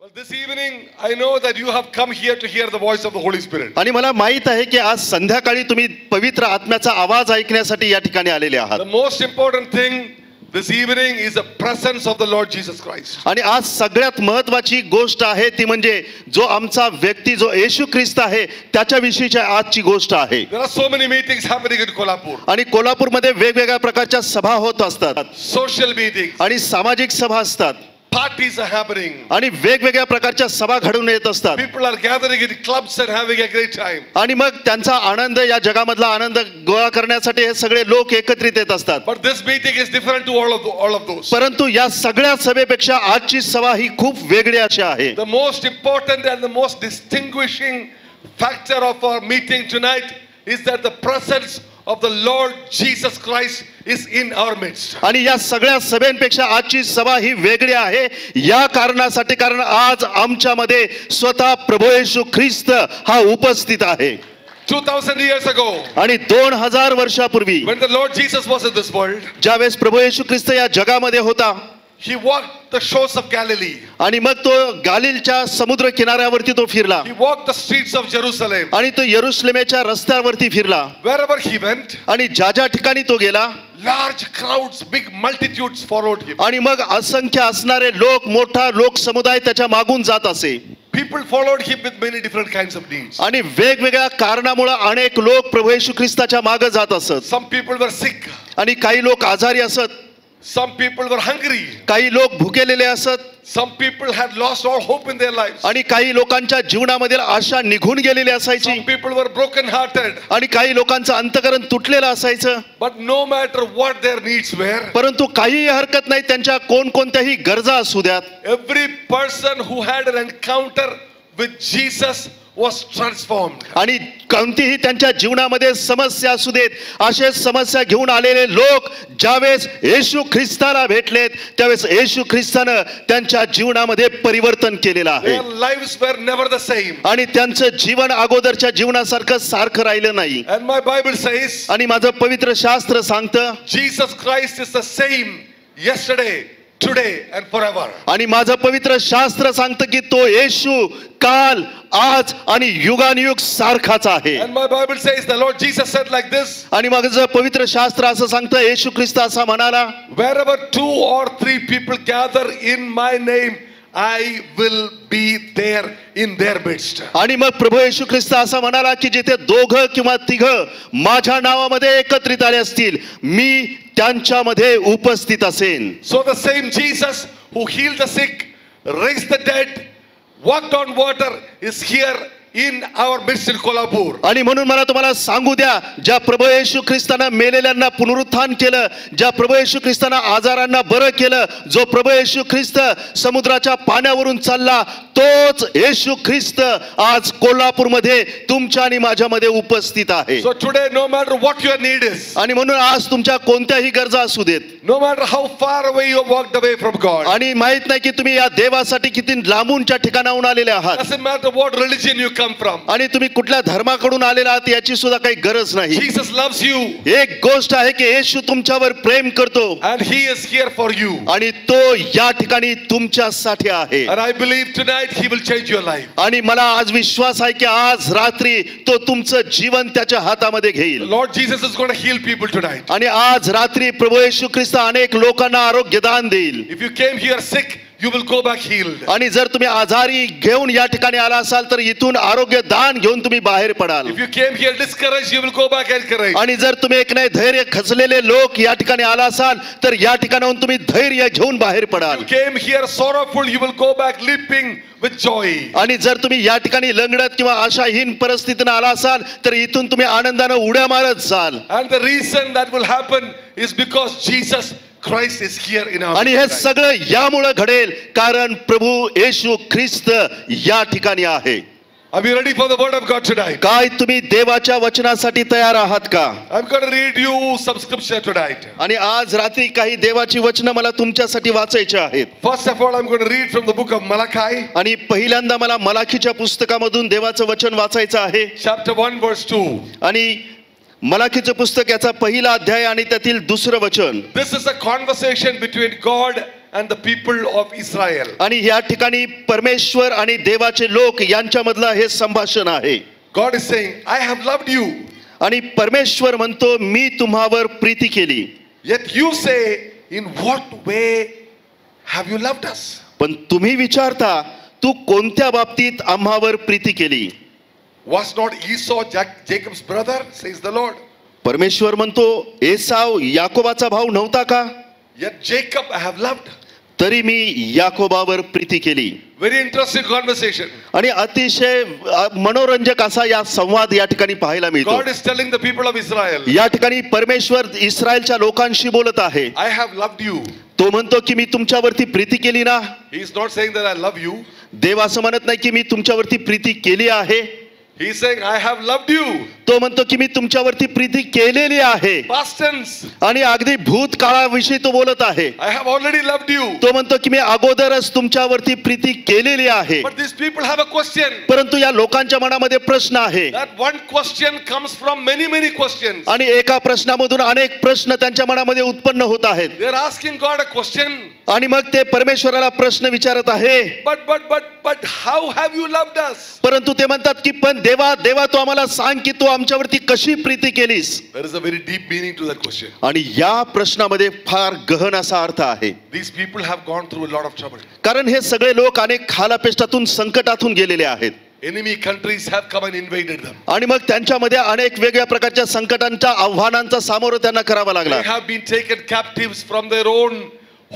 Well, this evening I know that you have come here to hear the voice of the Holy Spirit. आणि मला माहित आहे की आज संध्याकाळी तुम्ही पवित्र आत्म्याचा आवाज ऐकण्यासाठी या ठिकाणी आलेले आहात. The most important thing this evening is the presence of the Lord Jesus Christ. आणि आज सगळ्यात महत्त्वाची गोष्ट आहे ती म्हणजे जो आमचा व्यक्ती जो येशू ख्रिस्त आहे त्याच्याविषयीची आजची गोष्ट आहे. There are so many meetings happening in Kolhapur. आणि कोल्हापूरमध्ये वेगवेगळ्या प्रकारच्या सभा होत असतात. Social meetings. आणि सामाजिक सभा असतात. Parties are happening. आणि वेगवेगळ्या प्रकारच्या सभा घडून येत असतात. People are gathering in clubs and having a great time. आणि मग त्यांचा आनंद या जगामधला आनंद गोळा करण्यासाठी हे सगळे लोक एकत्रित येत असतात. But this meeting is different to all of those. परंतु या सगळ्या सभेपेक्षा आजची सभा ही खूप वेगळी अशी आहे. The most important and the most distinguishing factor of our meeting tonight is that the presence of the Lord Jesus Christ is in our midst. आणि या सगळ्या सभेंपेक्षा आजची सभा ही वेगळी आहे या कारणासाठी कारण आज आमच्यामध्ये स्वतः प्रभू येशू ख्रिस्त हा उपस्थित आहे. 2000 years ago, आणि 2000 वर्षापूर्वी when the Lord Jesus was in this world, ज्यावेळेस प्रभू येशू ख्रिस्त या जगामध्ये होता, he walked the shores of Galilee. आणि मग तो गालिलच्या समुद्र किनाऱ्यावरती तो फिरला. He walked the streets of Jerusalem. आणि तो यरुशलेमेच्या रस्त्यावरती फिरला. Wherever he went, आणि ज्या ठिकाणी तो गेला, large crowds, big multitudes followed him. आणि मग असंख्य असणारे लोक, मोठा लोक समुदाय त्याच्या मागून जात असे. People followed him with many different kinds of needs. आणि वेगवेगळ्या कारणामुळे अनेक लोक प्रभू येशू ख्रिस्ताच्या मागे जात असत. Some people were sick. आणि काही लोक आजारी असत. Some people were hungry. काही लोक भुकेलेले असत. Some people had lost all hope in their lives. आणि काही लोकांच्या जीवनामधील आशा निघून गेलेली असायची. Some people were broken hearted. आणि काही लोकांचं अंतःकरण तुटलेलं असायचं. But no matter what their needs were, परंतु काहीही हरकत नाही त्यांच्या कोणकोणत्याही गरजा असू द्यात, every person who had an encounter with Jesus was transformed. आणि कोणतीही त्यांच्या जीवनामध्ये समस्या असू देत, अशा समस्या घेऊन आलेले लोक ज्यावेळेस येशू ख्रिस्ताला भेटलेत त्यावेळेस येशू ख्रिस्तानं त्यांच्या जीवनामध्ये परिवर्तन केलेलं आहे. Their lives were never the same. आणि त्यांचं जीवन अगोदरच्या जीवनासारखं सारखं राहिलं नाही. And my Bible says, आणि माझं पवित्र शास्त्र सांगतं, Jesus Christ is the same yesterday, today and forever. आणि माझं पवित्र शास्त्र सांगतं की तो येशू काल, आज आणि युगानुयुग सारखाच आहे. And my Bible says the Lord Jesus said like this. आणि माझं पवित्र शास्त्र असं सांगतं, येशू ख्रिस्त असा म्हणाला, wherever 2 or 3 people gather in my name, I will be there in their midst. आणि मग प्रभू येशू ख्रिस्त असा म्हणाला की जिथे 2 किंवा 3 माझ्या नावामध्ये एकत्रित आले असतील मी त्यांच्यामध्ये उपस्थित असेन. So the same Jesus who healed the sick, raised the dead, walked on water is here in our midst in Kolhapur. आणि म्हणून मला तुम्हाला सांगू द्या, ज्या प्रभू येशू ख्रिस्तानं मेलेल्यांना पुनरुत्थान केलं, ज्या प्रभू येशू ख्रिस्तानं आजारांना बरं केलं, जो प्रभू येशू ख्रिस्त समुद्राच्या पाण्यावरून चालला, तोच येशू ख्रिस्त आज कोल्हापूरमध्ये तुमच्या आणि माझ्यामध्ये उपस्थित आहे. So today no matter what your need is, आणि म्हणून आज तुमच्या कोणत्याही गरजा असू देत, no matter how far away you walked away from God, आणि माहित नाही की तुम्ही या देवासाठी किती लांबूनच्या ठिकाणाहून आलेले आहात, doesn't matter what religion you come from, आणि तुम्ही कुठल्या धर्माकडून आलेला आहात याची सुद्धा काही गरज नाही. Jesus loves you. एक गोष्ट आहे की येशू तुमच्यावर प्रेम करतो, and he is here for you. आणि तो या ठिकाणी तुमच्यासाठी आहे. And I believe tonight he will change your life. आणि मला आज विश्वास आहे की आज रात्री तो तुमचं जीवन त्याच्या हातामध्ये घेईल. Lord Jesus is going to heal people tonight. आणि आज रात्री प्रभू येशू ख्रिस्त अनेक लोकांना आरोग्य दान देईल. If you came here sick, you will go back healed. आणि जर तुम्ही आजारी घेऊन या ठिकाणी आला असाल तर इथून आरोग्य दान घेऊन तुम्ही बाहेर पडाल. If you came here discouraged, you will go back encouraged. आणि जर तुम्ही एक नाही धैर्य खचलेले लोक या ठिकाणी आला असाल तर या ठिकाणाहून तुम्ही धैर्य घेऊन बाहेर पडाल. You came here sorrowful, you will go back leaping with joy. आणि जर तुम्ही या ठिकाणी लंगडत किंवा आशाहीन परिस्थितीने आला असाल तर इथून तुम्ही आनंदाने उड्या मारत जाल. And the reason that will happen is because Jesus Christ is here in our आणि हे सगळं यामुळे घडेल कारण प्रभू येशू ख्रिस्त या ठिकाणी आहे. Are you ready for the word of God tonight? काय तुम्ही देवाच्या वचनासाठी तयार आहात का? I'm going to read you some scripture tonight. आणि आज रात्री काही देवाची वचनं मला तुमच्यासाठी वाचायची आहेत. First of all, I'm going to read from the book of Malachi. आणि पहिल्यांदा मला मलाखीच्या पुस्तकामधून देवाचं वचन वाचायचं आहे. Chapter 1 verse 2. आणि मलाखीचं पुस्तक याचा पहिला अध्याय आणि त्यातील 2रं वचन. This is a conversation between God and the people of Israel. आणि या ठिकाणी परमेश्वर आणि देवाचे लोक यांच्यामधलं हे संभाषण आहे. God is saying, I have loved you. आणि परमेश्वर म्हणतो मी तुम्हावर प्रीती केली. Yet you say, in what way have you loved us? पण तुम्ही विचारता तू कोणत्या बाबतीत आम्हावर प्रीती केली? Was not Esau Jacob's brother, says the Lord? परमेश्वर म्हणतो एसाव याकोबाचा भाऊ नव्हता का? Yet Jacob I have loved. तरी मी याकोबावर प्रीती केली. Very interesting conversation. आणि अतिशय मनोरंजक असा या संवाद या ठिकाणी पाहायला मिळतो. God is telling the people of Israel, या ठिकाणी परमेश्वर इस्रायलच्या लोकांशी बोलत आहे. I have loved you. तो म्हणतो की मी तुमच्यावरती प्रीती केली ना. He is not saying that I love you. देव असं म्हणत नाही की मी तुमच्यावरती प्रीती केली आहे. He is saying, I have loved you. तो म्हणतो की मी तुमच्यावरती प्रीती केलेली आहे. Past tense. आणि अगदी भूतकाळाविषयी तो बोलत आहे. I have already loved you. तो म्हणतो की मी अगोदरच तुमच्यावरती प्रीती केलेली आहे. But these people have a question. परंतु या लोकांच्या मनामध्ये प्रश्न आहे. That one question comes from many questions. आणि एका प्रश्नामधून अनेक प्रश्न त्यांच्या मनामध्ये उत्पन्न होत आहेत. They are asking God a question. आणि मग ते परमेश्वराला प्रश्न विचारत आहे. But how have you loved us? परंतु ते म्हणतात की पण देवा तू आम्हाला सांग की तू आमच्यावरती कशी प्रीती केलीस. There is a very deep meaning to that question. आणि या प्रश्नामध्ये फार गहन असा अर्थ आहे. These people have gone through a lot of trouble. कारण हे सगळे लोक अनेक खालापेष्टातून संकटातून गेलेले आहेत. Enemy countries have come and invaded them. आणि मग त्यांच्यामध्ये अनेक वेगळ्या प्रकारच्या संकटांच्या आव्हानांचा सामोरं त्यांना करावा लागला. They have been taken captives from their own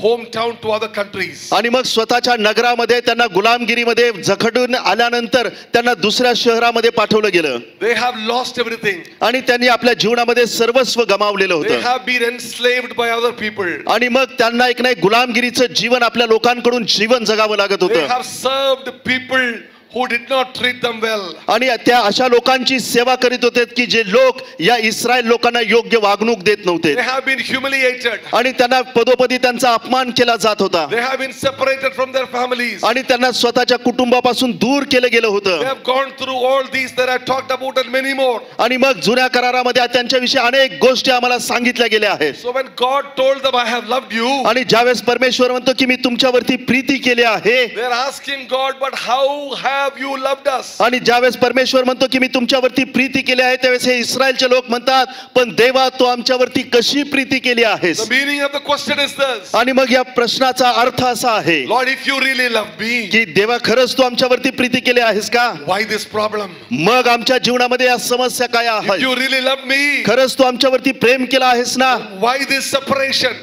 hometown to other countries. आणि मग स्वतःच्या नगरामध्ये त्यांना गुलामगिरीमध्ये जखडून आल्यानंतर त्यांना दुसऱ्या शहरामध्ये पाठवलं गेलं. They have lost everything. आणि त्यांनी आपल्या जीवनामध्ये सर्वस्व गमावलेलं They होतं. have been enslaved by other people. आणि मग त्यांना एक नाही गुलामगिरीचं जीवन आपल्या लोकांकडून जीवन जगावं लागत They होतं. have served people who did not treat them well. आणि त्या अशा लोकांची सेवा करीत होते की जे लोक या इस्रायल लोकांना योग्य वागणूक देत नव्हते. They have been humiliated. आणि त्यांना पदोपदी त्यांचा अपमान केला जात होता. They have been separated from their families. आणि त्यांना स्वतःच्या कुटुंबापासून दूर केलं गेलं They होतं. have gone through all these that I talked about and many more. आणि मग जुन्या करारामध्ये त्यांच्याविषयी अनेक गोष्टी आम्हाला सांगितल्या गेल्या आहेत. So when God told them, I have loved you, आणि ज्यावेळेस परमेश्वर म्हणतो की मी तुमच्यावरती प्रीती केली आहे. they are asking God, but how have you loved us? आणि ज्यावेळेस परमेश्वर म्हणतो की मी तुमच्यावरती प्रीती केली आहे त्यावेळेस हे इस्रायलचे लोक म्हणतात पण देवा तू आमच्यावरती कशी प्रीती केली आहेस. The meaning of the question is this. आणि मग या प्रश्नाचा अर्थ असा आहे Lord, if you really love me, की देवा खरंच तू आमच्यावरती प्रीती केली आहेस का? why this problem? मग आमच्या जीवनामध्ये या समस्या काय If आहेत? you really love me, खरंच तू आमच्यावरती प्रेम केलं आहेस ना? why this separation?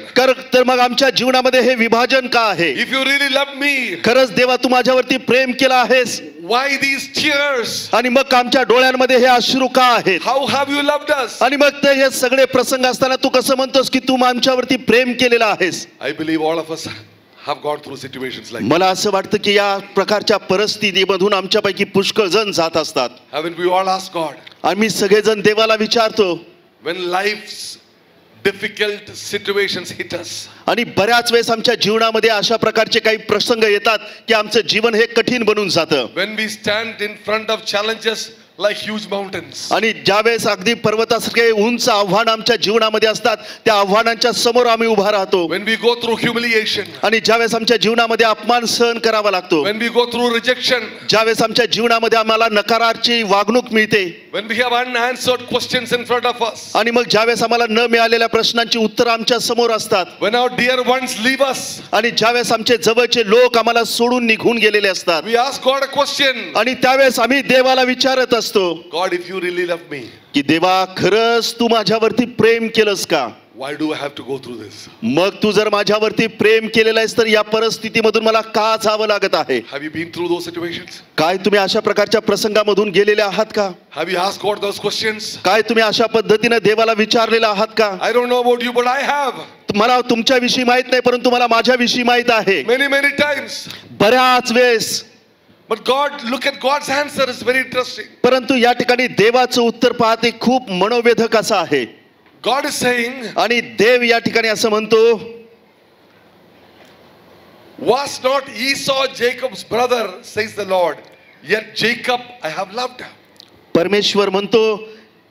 तर मग आमच्या जीवनामध्ये हे विभाजन का आहे? If you really love me, खरंच देवा तू माझ्यावरती प्रेम केलं आहेस. why these tears? आणि मग आमच्या डोळ्यांमध्ये हे अश्रू का आहेत? How have you loved us? आणि मग ते हे सगळे प्रसंग असताना तू कसं म्हणतोस की तू आमच्यावरती प्रेम केलेलं आहेस? I believe all of us have gone through situations like that. मला असं वाटतं की या प्रकारच्या परिस्थितीमधून आमच्यापैकी पुष्कळ जण जात असतात. Haven't we all asked God? आम्ही सगळेजण देवाला विचारतो. When life's difficult situations hit us, आणि बऱ्याच वेळेस आमच्या जीवनामध्ये अशा प्रकारचे काही प्रसंग येतात की आमचं जीवन हे कठीण बनून जातं. when we stand in front of challenges like huge mountains, आणि ज्यावेळेस अगदी पर्वतासारखे उंच आव्हान आमच्या जीवनामध्ये असतात त्या आव्हानांच्या समोर आम्ही उभा राहतो. when we go through humiliation, आणि ज्यावेळेस आमच्या जीवनामध्ये अपमान सहन करावा लागतो, when we go through rejection, ज्यावेळेस आमच्या जीवनामध्ये आम्हाला नकाराची वागणूक मिळते, when we have unanswered questions in front of us, आणि मग ज्यावेळेस आम्हाला न मिळालेल्या प्रश्नांची उत्तर आमच्या समोर असतात, when our dear ones leave us, आणि ज्यावेळेस आमचे जवळचे लोक आम्हाला सोडून निघून गेलेले असतात, we ask God a question. आणि त्यावेळेस आम्ही देवाला विचारत असतो God, if you really love me, की देवा खरंच तू माझ्यावरती प्रेम केलंस का? why do I have to go through this? मग तू जर माझ्यावरती प्रेम केलेलं आहेस तर या परिस्थितीमधून मला का जावं लागत आहे? Have you been through those situations? काय तुम्ही अशा प्रकारच्या प्रसंगामधून गेलेले आहात का? Have you asked God those questions? काय तुम्ही अशा पद्धतीने देवाला विचारलेलं आहात का? I don't know about you, but I have मला तुमच्याविषयी माहित नाही परंतु मला माझ्याविषयी माहित आहे. many times. बऱ्याच वेळेस. But God, look at God's answer, is very interesting. परंतु या ठिकाणी देवाचं उत्तर पाहते खूप मनोवेधक असं आहे. God is saying, आणि देव या ठिकाणी असं म्हणतो, was not Esau Jacob's brother, says the Lord, yet Jacob I have loved. परमेश्वर म्हणतो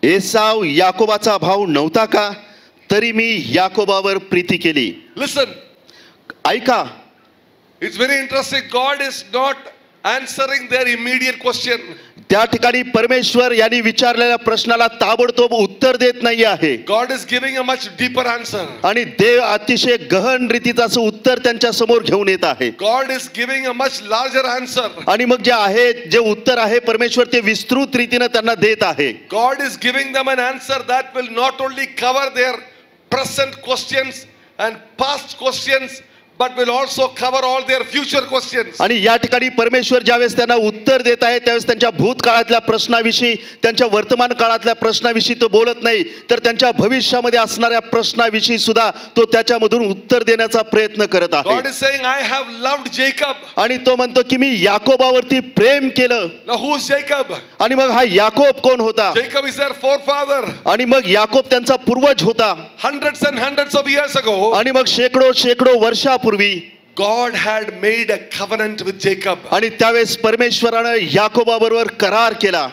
एसाव याकोबाचा भाऊ नव्हता का? तरी मी याकोबावर प्रीती केली. Listen, ऐका. It's very interesting. God is not answering their immediate question. त्या ठिकाणी परमेश्वर यांनी विचारलेल्या प्रश्नाला ताबडतोब उत्तर देत नाही आहे. God is giving a much deeper answer. आणि देव अतिशय गहन रीतीचं असं उत्तर त्यांच्या समोर घेऊन येत आहे. God is giving a much larger answer. आणि मग जे आहे जे उत्तर आहे परमेश्वर ते विस्तृत रीतीने त्यांना देत आहे. God is giving them an answer that will not only cover their present questions and past questions but will also cover all their future questions. आणि या ठिकाणी परमेश्वर ज्यावेळेस त्यांना उत्तर देत आहे त्यावेळेस त्यांच्या भूतकाळातल्या प्रश्नाविषयी त्यांच्या वर्तमान काळातल्या प्रश्नाविषयी तो बोलत नाही तर त्यांच्या भविष्यामध्ये असणाऱ्या प्रश्नाविषयी सुद्धा तो त्याच्यामधून उत्तर देण्याचा प्रयत्न करत आहे. God is saying, I have loved Jacob. आणि तो म्हणतो की मी याकोबावरती प्रेम केलं. Now who is Jacob? आणि मग हा याकोब कोण होता? Jacob is their forefather. आणि मग याकोब त्यांचा पूर्वज होता. Hundreds and hundreds of years ago. आणि मग शेकडो वर्षापूर्वी God had made a covenant with Jacob. आणि त्यावेळेस परमेश्वराने याकोबाबरोबर करार केला.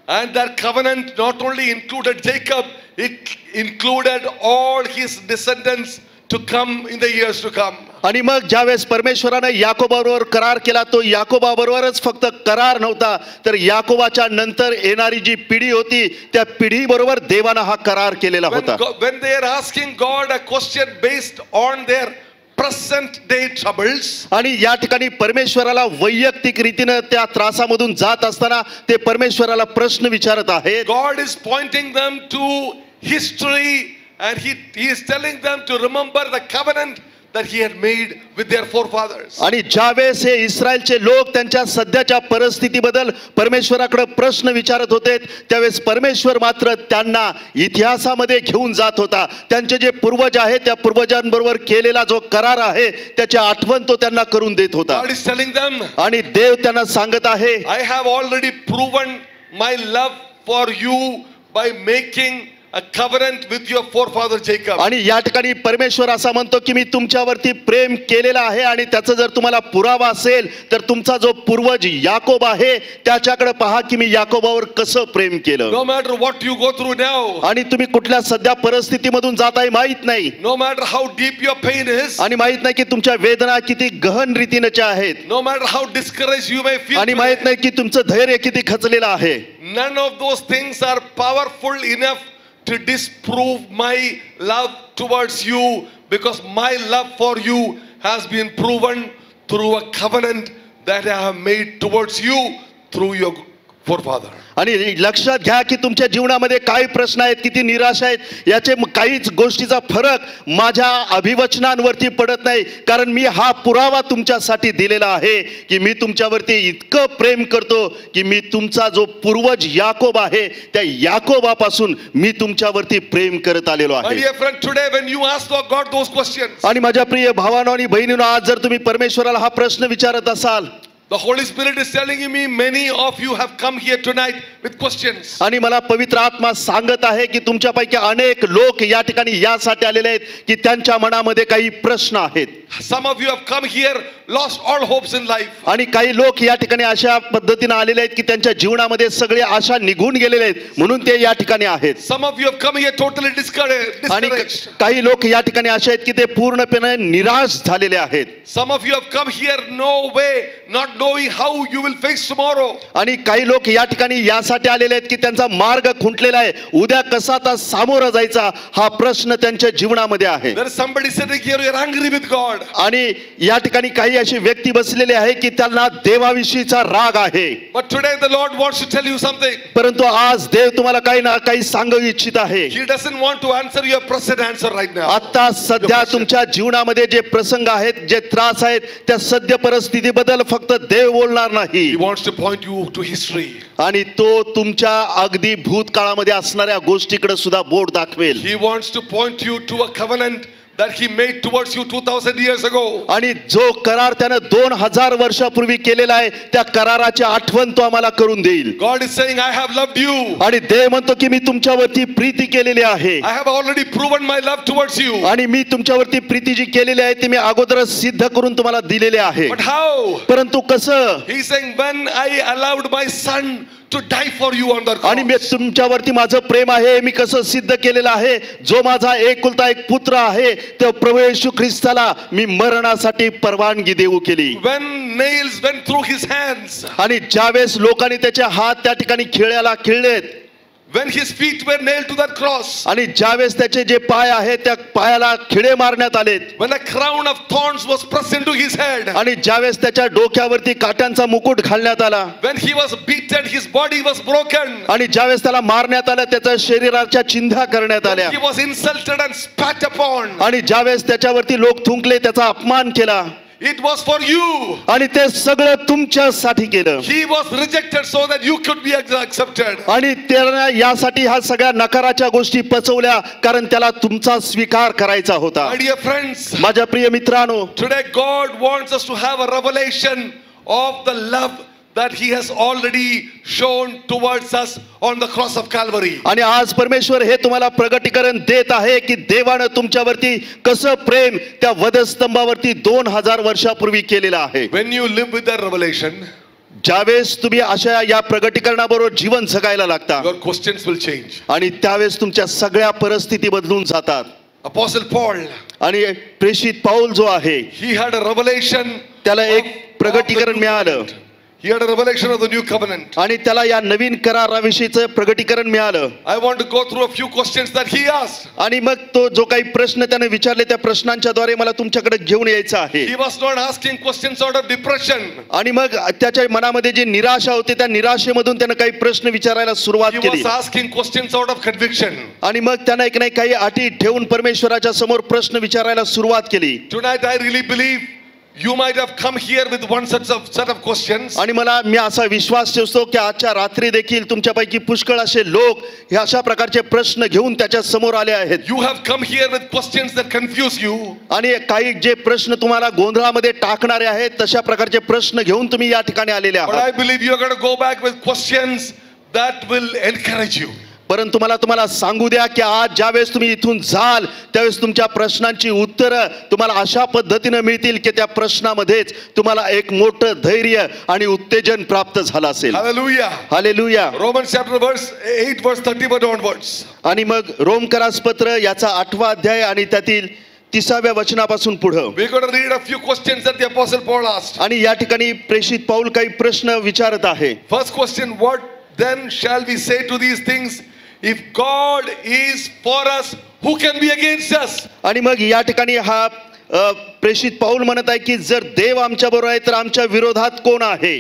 And that covenant not only included Jacob, it included all his descendants to come in the years to come. आणि मग ज्यावेळेस परमेश्वराने याकोबाबरोबर करार केला तो याकोबाबरोबरच फक्त करार नव्हता तर याकोबाच्या नंतर येणारी जी पिढी होती त्या पिढीबरोबर देवाने हा करार केलेला होता. When they are asking God a question based on their present day troubles, आणि या ठिकाणी परमेश्वराला वैयक्तिक रीतीने त्या त्रासामधून जात असताना ते परमेश्वराला प्रश्न विचारत आहेत. God is pointing them to history and he is telling them to remember the covenant that he had made with their forefathers. आणि ज्यावेळेस हे इस्रायलचे लोक त्यांच्या सध्याच्या परिस्थितीबद्दल परमेश्वराकडे प्रश्न विचारत होते त्यावेळेस परमेश्वर मात्र त्यांना इतिहासामध्ये घेऊन जात होता. त्यांचे जे पूर्वज आहेत त्या पूर्वजांबरोबर केलेला जो करार आहे त्याची आठवण तो त्यांना करून देत होता. God is telling them, आणि देव त्यांना सांगत आहे I have already proven my love for you by making a covenant with your forefather Jacob. आणि या ठिकाणी परमेश्वर असा म्हणतो की मी तुमच्यावरती प्रेम केलेला आहे आणि त्याचा जर तुम्हाला पुरावा असेल तर तुमचा जो पूर्वज याकोब आहे त्याच्याकडे पहा की मी याकोबावर कसं प्रेम केलं. No matter what you go through now, आणि तुम्ही कुठल्या सध्या परिस्थितीमधून जाताय माहित नाही. no matter how deep your pain is, आणि माहित नाही की तुमच्या वेदना किती गहन रीतीनेच्या आहेत. no matter how discouraged you may feel, आणि माहित नाही की तुमचं धैर्य किती खचलेलं आहे. none of those things are powerful enough to disprove my love towards you, because my love for you has been proven through a covenant that I have made towards you through your forefather. आणि लक्षात घ्या की तुमच्या जीवनामध्ये काही प्रश्न आहेत किती निराशा आहेत याचे काहीच गोष्टीचा फरक माझ्या अभिवचनांवरती पडत नाही कारण मी हा पुरावा तुमच्यासाठी दिलेला आहे की मी तुमच्यावरती इतकं प्रेम करतो की मी तुमचा जो पूर्वज याकोब आहे त्या याकोबापासून मी तुमच्यावरती प्रेम करत आलेलो My आहे. dear friend, today when you ask God those questions, आणि माझ्या प्रिय भावांनो आणि बहिणींनो आज जर तुम्ही परमेश्वराला हा प्रश्न विचारत असाल the Holy Spirit is telling me many of you have come here tonight with questions. आणि मला पवित्र आत्मा सांगत आहे की तुमच्यापैकी अनेक लोक या ठिकाणी यासाठी आलेले आहेत की त्यांच्या मनामध्ये काही प्रश्न आहेत. Some of you have come here lost all hopes in life. आणि काही लोक या ठिकाणी अशा पद्धतीने आलेले आहेत की त्यांच्या जीवनामध्ये सगळी आशा निघून गेलेले आहेत म्हणून ते या ठिकाणी आहेत. Some of you have come here totally discouraged. आणि काही लोक या ठिकाणी असे आहेत की ते पूर्णपणे निराश झालेले आहेत. Some of you have come here no way, not knowing how you will face tomorrow. आणि काही लोक या ठिकाणी यासाठी आलेले आहेत की त्यांचा मार्ग खुंटलेला आहे. उद्या कसा आता सामोरा जायचा हा प्रश्न त्यांच्या जीवनामध्ये आहे. There is somebody sitting here, you are angry with God. आणि या ठिकाणी काही अशी व्यक्ती बसलेली आहे की त्यांना देवाविषयीचा राग आहे. But today the Lord wants to tell you something. परंतु आज देव तुम्हाला काही ना काही सांगू इच्छित आहे. He doesn't want to answer your present answer right now. आता सध्या तुमच्या जीवनामध्ये जे प्रसंग आहेत जे त्रास आहेत त्या सद्य परिस्थितीबद्दल फक्त देव बोलणार नाही. He wants to point you to history. आणि तो तुमच्या अगदी भूतकाळामध्ये असणाऱ्या गोष्टीकडे सुद्धा बोट दाखवेल. He wants to point you to a covenant that he made towards you 2000 years ago. आणि जो करार त्याने 2000 वर्षापूर्वी केलेला आहे त्या कराराची आठवण तो आम्हाला करून देईल. God is saying, I have loved you. आणि देव म्हणतो की मी तुमच्यावरती प्रीती केलेली आहे. I have already proven my love towards you. आणि मी तुमच्यावरती प्रीती जी केलेली आहे ती मी अगोदरच सिद्ध करून तुम्हाला दिलेले आहे. But how? परंतु कसं? He is saying, when I allowed my son to die for you on the आणि मी cross. तुमच्यावरती माझं प्रेम आहे मी कसं सिद्ध केलेलं आहे. जो माझा एकुलता एक पुत्र आहे त्या प्रभू येशू ख्रिस्ताला मी मरणासाठी परवानगी देऊ केली. When nails went through his hands, आणि ज्यावेळेस लोकांनी त्याचे हात त्या ठिकाणी खिळ्याला खिळलेत, when his feet were nailed to that cross, आणि ज्यावेळेस त्याचे जे पाय आहेत त्या पायाला खिळे मारण्यात आलेत, when a crown of thorns was pressed into his head, आणि ज्यावेळेस त्याच्या डोक्यावरती काट्यांचा मुकुट घालण्यात आला, when he was beaten, his body was broken, आणि ज्यावेळेस त्याला मारण्यात आलं त्याच्या शरीराच्या चिंध्या करण्यात आल्या, he was insulted and spat upon, आणि ज्यावेळेस त्याच्यावरती लोक थुंकले, त्याचा अपमान केला, it was for you. आणि ते सगळं तुमच्यासाठी केलं. He was rejected so that you could be accepted. आणि त्याला यासाठी ह्या सगळ्या नकाराच्या गोष्टी पचवल्या, कारण त्याला तुमचा स्वीकार करायचा होता. My dear friends, माझ्या प्रिय मित्रांनो, today God wants us to have a revelation of the love that he has already shown towards us on the cross of Calvary. आणि आज परमेश्वर हे तुम्हाला प्रगटीकरण देत आहे की देवानं तुमच्यावरती कसं प्रेम त्या वधस्तंभावरती 2000 वर्षापूर्वी केलेलं आहे. When you live with that revelation, ज्यावेळेस तुम्ही अशा या प्रगटीकरणाबरोबर जीवन जगायला लागता, your questions will change. आणि त्यावेळेस तुमच्या सगळ्या परिस्थिती बदलून जातात. Apostle Paul, आणि प्रेषित पाऊल जो आहे, he had a revelation, त्याला एक प्रगटीकरण मिळालं. he had a revelation of the new covenant. आणि त्याला या नवीन कराराविषयीचं प्रगटीकरण मिळालं. I want to go through a few questions that he asked. आणि मग तो जो काही प्रश्न त्याने विचारले त्या प्रश्नांच्या द्वारे मला तुमच्याकडे घेऊन यायचं आहे. He was not asking questions out of depression. आणि मग त्याच्या मनामध्ये जी निराशा होती त्या निराशेमधून त्याने काही प्रश्न विचारायला सुरुवात He केली. was asking questions out of conviction. आणि मग त्याने एक नाही काही अटी ठेवून परमेश्वराच्या समोर प्रश्न विचारायला सुरुवात केली. Tonight I really believe you might have come here with one set of questions. आणि मी असा विश्वास ठेवतो की आजच्या रात्री देखील तुमच्यापैकी पुष्कळ असे लोक हे अशा प्रकारचे प्रश्न घेऊन त्याच्या समोर आले आहेत. You have come here with questions that confuse you. आणि काही जे प्रश्न तुम्हाला गोंधळामध्ये टाकणारे आहेत तशा प्रकारचे प्रश्न घेऊन तुम्ही या ठिकाणी आलेले But आहात. I believe you are going to go back with questions that will encourage you. परंतु मला तुम्हाला सांगू द्या की आज ज्यावेळेस तुम्ही इथून जाल त्यावेळेस तुमच्या प्रश्नांची उत्तरं तुम्हाला अशा पद्धतीने मिळतील की त्या प्रश्नामध्येच तुम्हाला एक मोठं धैर्य आणि उत्तेजन प्राप्त झालं असेल. Hallelujah. Hallelujah. Romans chapter 8 verse 31 onwards. आणि मग रोमकरास पत्र याचा 8वा अध्याय आणि त्यातील 30व्या वचनापासून पुढे We're going to read a few questions that the apostle Paul asked. आणि या ठिकाणी प्रेषित पाऊल काही प्रश्न विचारत आहे. First question, what then shall we say to these things? If God is for us, who can be against us? आणि मग या ठिकाणी हा प्रेषित पाऊल म्हणत आहे की जर देव आमच्या बरोबर आहे तर आमच्या विरोधात कोण आहे.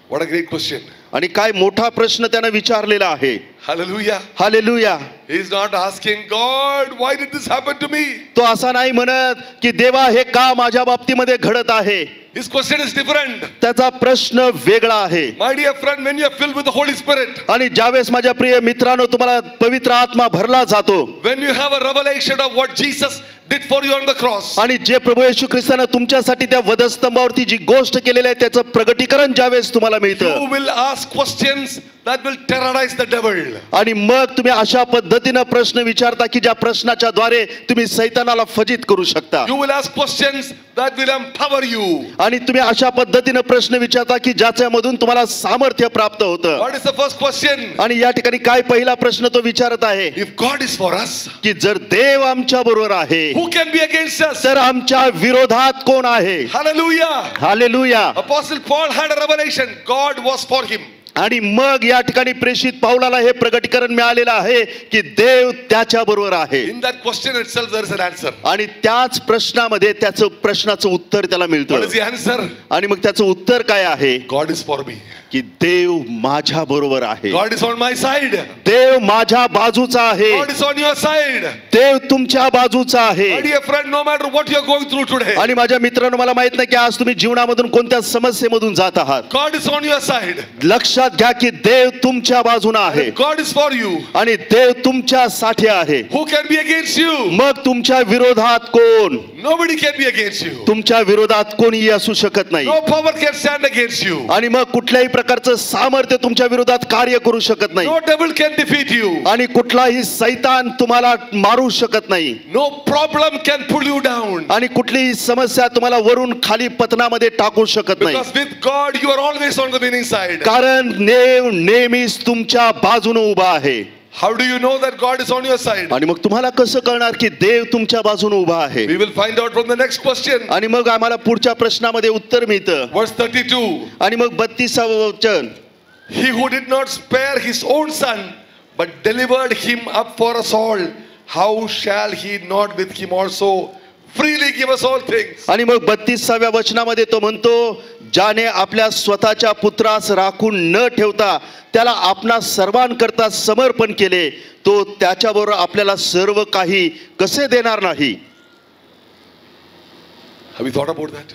What a great question. आणि काय मोठा प्रश्न त्याने विचारलेला आहे. Hallelujah. Hallelujah. He is not asking God, why did this happen to me? तो असा नाही म्हणत की देवा हे का माझ्या बाबतीमध्ये घडत आहे. His question is different. त्याचा प्रश्न वेगळा आहे. My dear friend, when you are filled with the Holy Spirit, आणि ज्यावेळेस माझ्या प्रिय मित्रांनो तुम्हाला पवित्र आत्मा भरला जातो, when you have a revelation of what Jesus did for you on the cross, आणि जे प्रभू येशू ख्रिस्ताने तुमच्यासाठी त्या वधस्तंभावरती जी गोष्ट केलेली आहे त्याचं प्रगटीकरण ज्यावेळेस तुम्हाला मिळतं, you will ask questions that will terrorize the devil. आणि मग तुम्ही अशा पद्धतीने प्रश्न विचारता की ज्या प्रश्नाच्या द्वारे तुम्ही सैतानाला फजित करू शकता. You will ask questions that will empower you. आणि तुम्ही अशा पद्धतीने प्रश्न विचारता की ज्याच्यामधून तुम्हाला सामर्थ्य प्राप्त होतं. What is the first question? आणि या ठिकाणी काय पहिला प्रश्न तो विचारत आहे If God is for us, की जर देव आमच्या बरोबर आहे who can be against us? तर आमच्या विरोधात कोण आहे. Hallelujah. Hallelujah. Apostle Paul had a revelation. God was for him. आणि मग या ठिकाणी प्रेषित पाऊलाला हे प्रगटीकरण मिळालेलं आहे की देव त्याच्या बरोबर आहे. In that question itself there is an answer. आणि त्याच प्रश्नामध्ये त्याचं प्रश्नाचं उत्तर त्याला What मिळतं. is the answer? आणि मग त्याचं उत्तर काय आहे God is for me. की देव माझ्या बरोबर आहे. God is on my side. देव माझ्या बाजूचा आहे. God is on your side. देव तुमच्या बाजूचा आहे. My dear friend, no matter what you are going through today, आणि माझ्या मित्रांनो मला माहित नाही की आज तुम्ही जीवनामधून कोणत्या समस्येमधून जात आहात. God is on your side. लक्षात घ्या की देव तुमच्या बाजूने आहे. God is for you. आणि देव तुमच्यासाठी आहे. Who can be against you? मग तुमच्या विरोधात कोण. Nobody can be against you. तुमच्या विरोधात कोणीही असू शकत नाही. No power can stand against you. आणि मग कुठल्याही प्रकारचं सामर्थ्य तुमच्या विरोधात कार्य करू शकत नाही. No devil can defeat you. आणि कुठलाही सैतान तुम्हाला मारू शकत नाही. No problem can pull you down. आणि कुठलीही समस्या तुम्हाला वरून खाली पतनामध्ये टाकू शकत नाही. Because with God you are always on the winning side. कारण देव नेहमीच तुमच्या बाजूने उभा आहे. How do you know that God is on your side? आणि मग तुम्हाला कसं कळणार की देव तुमच्या बाजूने उभा आहे? We will find out from the next question. आणि मग आम्हाला पुढच्या प्रश्नामध्ये उत्तर मिळतं. Verse 32. आणि मग 32वे वचन, He who did not spare his own son, but delivered him up for us all, how shall he not with him also freely give us all things? आणि मग 32व्या वचनामध्ये तो म्हणतो, ज्याने आपल्या स्वतःच्या पुत्रास राखून न ठेवता त्याला आपणा सर्वांकरता समर्पण केले, तो त्याच्याबरोबर आपल्याला सर्व काही कसे देणार नाही? Have you thought about that?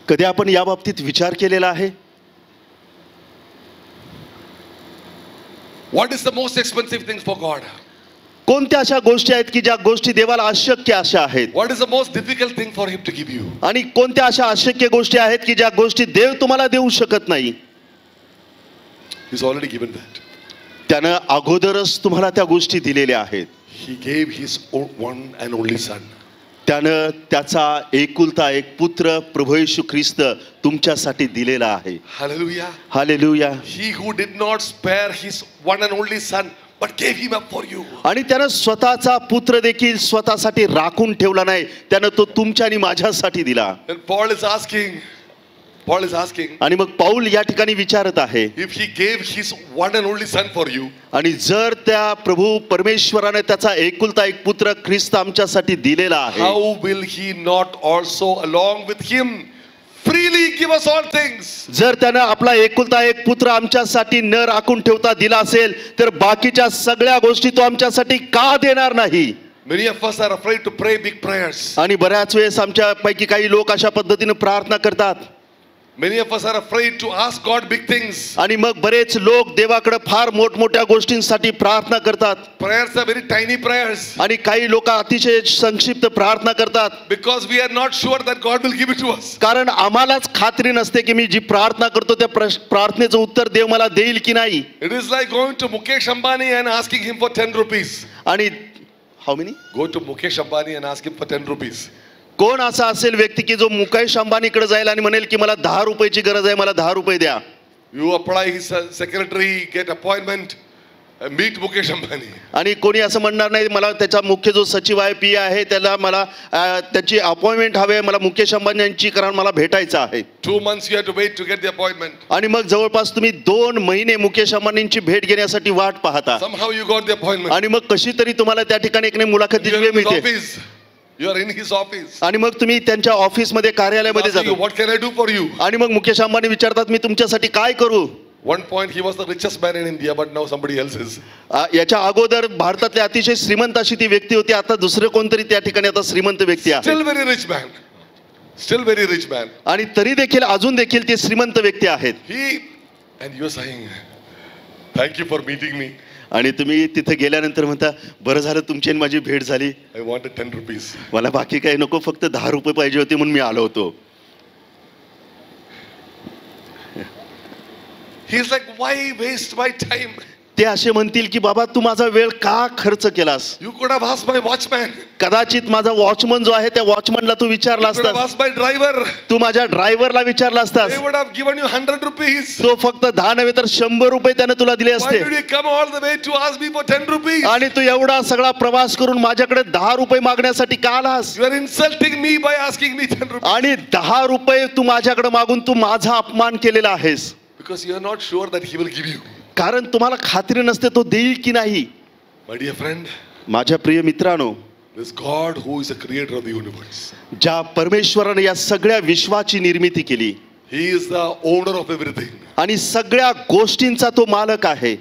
कधी आपण या बाबतीत विचार केलेला आहे? What is the most expensive things for God? कोणत्या अशा गोष्टी आहेत की ज्या गोष्टी देवाला अशक्य अशा आहेत? What is the most difficult thing for him to give you? आणि कोणत्या अशा अशक्य गोष्टी आहेत की ज्या गोष्टी देव तुम्हाला देऊ शकत नाही? He's already given that. त्यानं अगोदरच तुम्हाला त्या गोष्टी दिलेल्या आहेत. He gave his one and only son. त्यानं त्याचा एकुलता एक पुत्र प्रभू येशू ख्रिस्त तुमच्यासाठी दिलेला आहे. Hallelujah. Hallelujah. He who did not spare his one and only son, but gave him up for you. आणि त्यानं स्वतःचा पुत्र देखील स्वतःसाठी राखून ठेवला नाही, त्यानं तो तुमच्या आणि माझ्यासाठी दिला. And Paul is asking, आणि मग पाऊल या ठिकाणी विचारत आहे, if he gave his one and only son for you, आणि जर त्या प्रभू परमेश्वराने त्याचा एकुलता एक पुत्र ख्रिस्त आमच्यासाठी दिलेला आहे, how will he not also along with him freely give us all things? जर त्यानं आपला एकुलता एक पुत्र आमच्यासाठी न राखून ठेवता दिला असेल, तर बाकीच्या सगळ्या गोष्टी तो आमच्यासाठी का देणार नाही? Many of us are afraid to pray big prayers. आणि बऱ्याच वेळेस आमच्या पैकी काही लोक अशा पद्धतीने प्रार्थना करतात. Many of us are afraid to ask God big things. आणि मग बरेच लोक देवाकडे फार मोठमोठ्या गोष्टींसाठी प्रार्थना करतात. Prayers are very tiny prayers. आणि काही लोक अतिशय संक्षिप्त प्रार्थना करतात, Because we are not sure that God will give it to us. कारण आम्हालाच खात्री नसते की मी जी प्रार्थना करतो त्या प्रार्थनेचं उत्तर देव मला देईल की नाही. It is like going to Mukesh Ambani and asking him for 10 rupees. आणि how many Go to Mukesh Ambani and ask him for 10 rupees. कोण असा असेल व्यक्ती की जो मुकेश अंबानीकडे जाईल आणि म्हणेल की मला 10 रुपयाची गरज आहे, मला 10 रुपये द्या. You apply his secretary, get appointment, meet Mukesh Ambani. आणि कोणी असं म्हणणार नाही, मला त्याचा मुख्य जो सचिव आहे पी आहे त्याला मला त्याची अपॉइंटमेंट हवे, मला मुकेश अंबानी यांची कारण मला भेटायचं आहे. 2 months you have to wait to get the appointment. आणि मग जवळपास तुम्ही 2 महिने मुकेश अंबानींची भेट घेण्यासाठी वाट पाहता. Somehow you got the appointment. आणि मग कशी तरी तुम्हाला त्या ठिकाणी एक मुलाखतीची You are वेळ in his मिळते. office. You are in his office. आणि मग तुम्ही त्यांच्या ऑफिसमध्ये कार्यालयामध्ये Asking you, जाता. what can I do for you? आणि मग मुकेश अंबानी विचारतात, मी तुमच्यासाठी काय करू? One point he was the richest man in India, but now somebody else is. याच्या अगोदर भारतातले अतिशय श्रीमंत अशी ती व्यक्ती होती, आता दुसरे कोणतरी त्या ठिकाणी आता श्रीमंत व्यक्ती आहे. Still very rich man. Still very rich man. आणि तरी देखील अजून देखील ते श्रीमंत व्यक्ती आहेत. And you are saying, thank you for meeting me. आणि तुम्ही तिथे गेल्यानंतर म्हणता, बरं झालं तुमची आणि माझी भेट झाली, I wanted 10 rupees. मला बाकी काही नको, फक्त 10 रुपये पाहिजे होते म्हणून मी आलो होतो. He's like, why waste my time? ते असे म्हणतील की बाबा तू माझा वेळ का खर्च केलास? You could have asked my watchman. कदाचित माझा वॉचमन जो आहे त्या वॉचमनला तू विचारला You could have असतास, asked my driver. तू माझ्या ड्रायव्हरला विचारला असतास, They would have given you 100 rupees. तो फक्त 10 नव्हे तर 100 रुपये त्याने तुला दिले Why असते. did you come all the way to ask me for 10 rupees? आणि तू एवढा सगळा प्रवास करून माझ्याकडे 10 रुपये मागण्यासाठी का आलास? You are insulting me by asking me 10 rupees. आणि 10 रुपये तू माझ्याकडे मागून तू माझा अपमान केलेला आहेस. Because you are not sure that he will give you. कारण तुम्हाला खात्री नसते तो देईल की नाही. My dear friend, माझ्या प्रिय मित्रांनो, this God who is the creator of the universe, ज्या परमेश्वराने या सगळ्या विश्वाची निर्मिती केली, he is the owner of everything. आणि सगळ्या गोष्टींचा तो मालक आहे.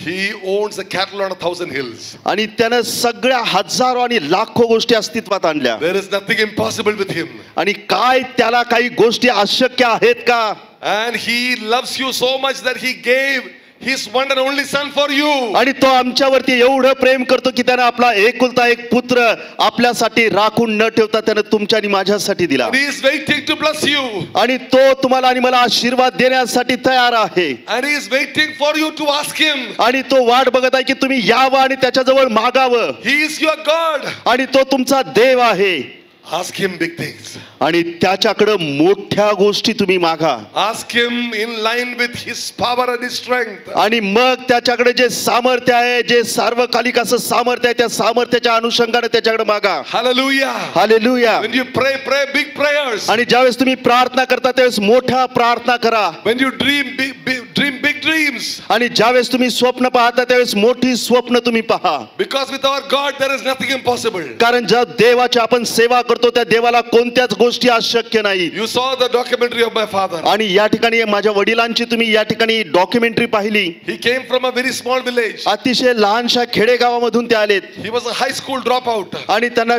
He owns the cattle on 1,000 hills. आणि त्यानं सगळ्या हजारो आणि लाखो गोष्टी अस्तित्वात आणल्या. There is nothing impossible with him. आणि काय त्याला काही गोष्टी अशक्य आहेत का? And he loves you so much that he gave his one and only son for you. आणि तो आमच्यावरती एवढं प्रेम करतो की त्यानं आपला एकुलता एक पुत्र आपल्यासाठी राखून न ठेवता त्यानं तुमच्या आणि माझ्यासाठी दिला. And he is waiting to bless you. आणि तो तुम्हाला आणि मला आशीर्वाद देण्यासाठी तयार आहे. And he is waiting for you to ask him. आणि तो वाट बघत आहे की तुम्ही यावं आणि त्याच्याजवळ मागावं. He is your God. आणि तो तुमचा देव आहे. Ask him big things. आणि त्याच्याकडे मोठ्या गोष्टी तुम्ही मागा. Ask him in line with his power and his strength. आणि मग त्याच्याकडे जे सामर्थ्य आहे, जे सार्वकालिक असं सामर्थ्य आहे, त्या सामर्थ्याच्या अनुषंगाने त्याच्याकडे मागा. Hallelujah. Hallelujah. When you pray, pray big prayers. आणि ज्यावेळेस तुम्ही प्रार्थना करता त्यावेळेस मोठ्या प्रार्थना करा. When you dream big dreams. आणि ज्यावेळेस तुम्ही स्वप्न पाहता त्यावेळेस मोठी स्वप्न तुम्ही पहा. Because with our God there is nothing impossible. कारण ज्या देवाची आपण सेवा करतो त्या देवाला कोणत्याच गोष्टी अशक्य नाही. You saw the documentary of my father. आणि या ठिकाणी माझ्या वडिलांची तुम्ही या ठिकाणी डॉक्युमेंटरी पाहिली. He came from a very small village. अतिशय लहानशा खेडेगावामधून ते आलेत. He was a high school dropout. आणि त्यांना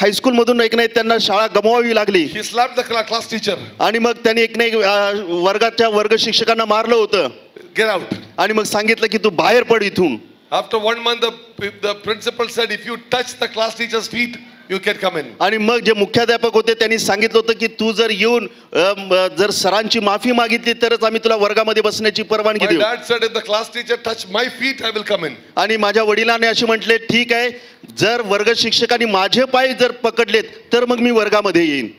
हायस्कूल मधून एक नाही त्यांना शाळा गमवावी लागली. He slapped the class teacher. आणि मग त्यांनी एक नाही वर्गाच्या वर्ग शिक्षकांना मारलं होतं. Get out. आणि मग सांगितलं की तू बाहेर पड इथून. After 1 month, the principal said, if you touch the class teacher's feet, you can come in. आणि मग जे मुख्याध्यापक होते त्यांनी सांगितलं होतं की तू जर येऊन जर सरांची माफी मागितली तरच आम्ही तुला वर्गामध्ये बसण्याची परवानगी My देऊ. dad said, if the class teacher touch my feet, I will come in. आणि माझ्या वडिलांनी असे म्हटले ठीक आहे, जर वर्ग शिक्षकांनी माझे पाय जर पकडलेत तर मग मी वर्गामध्ये येईन.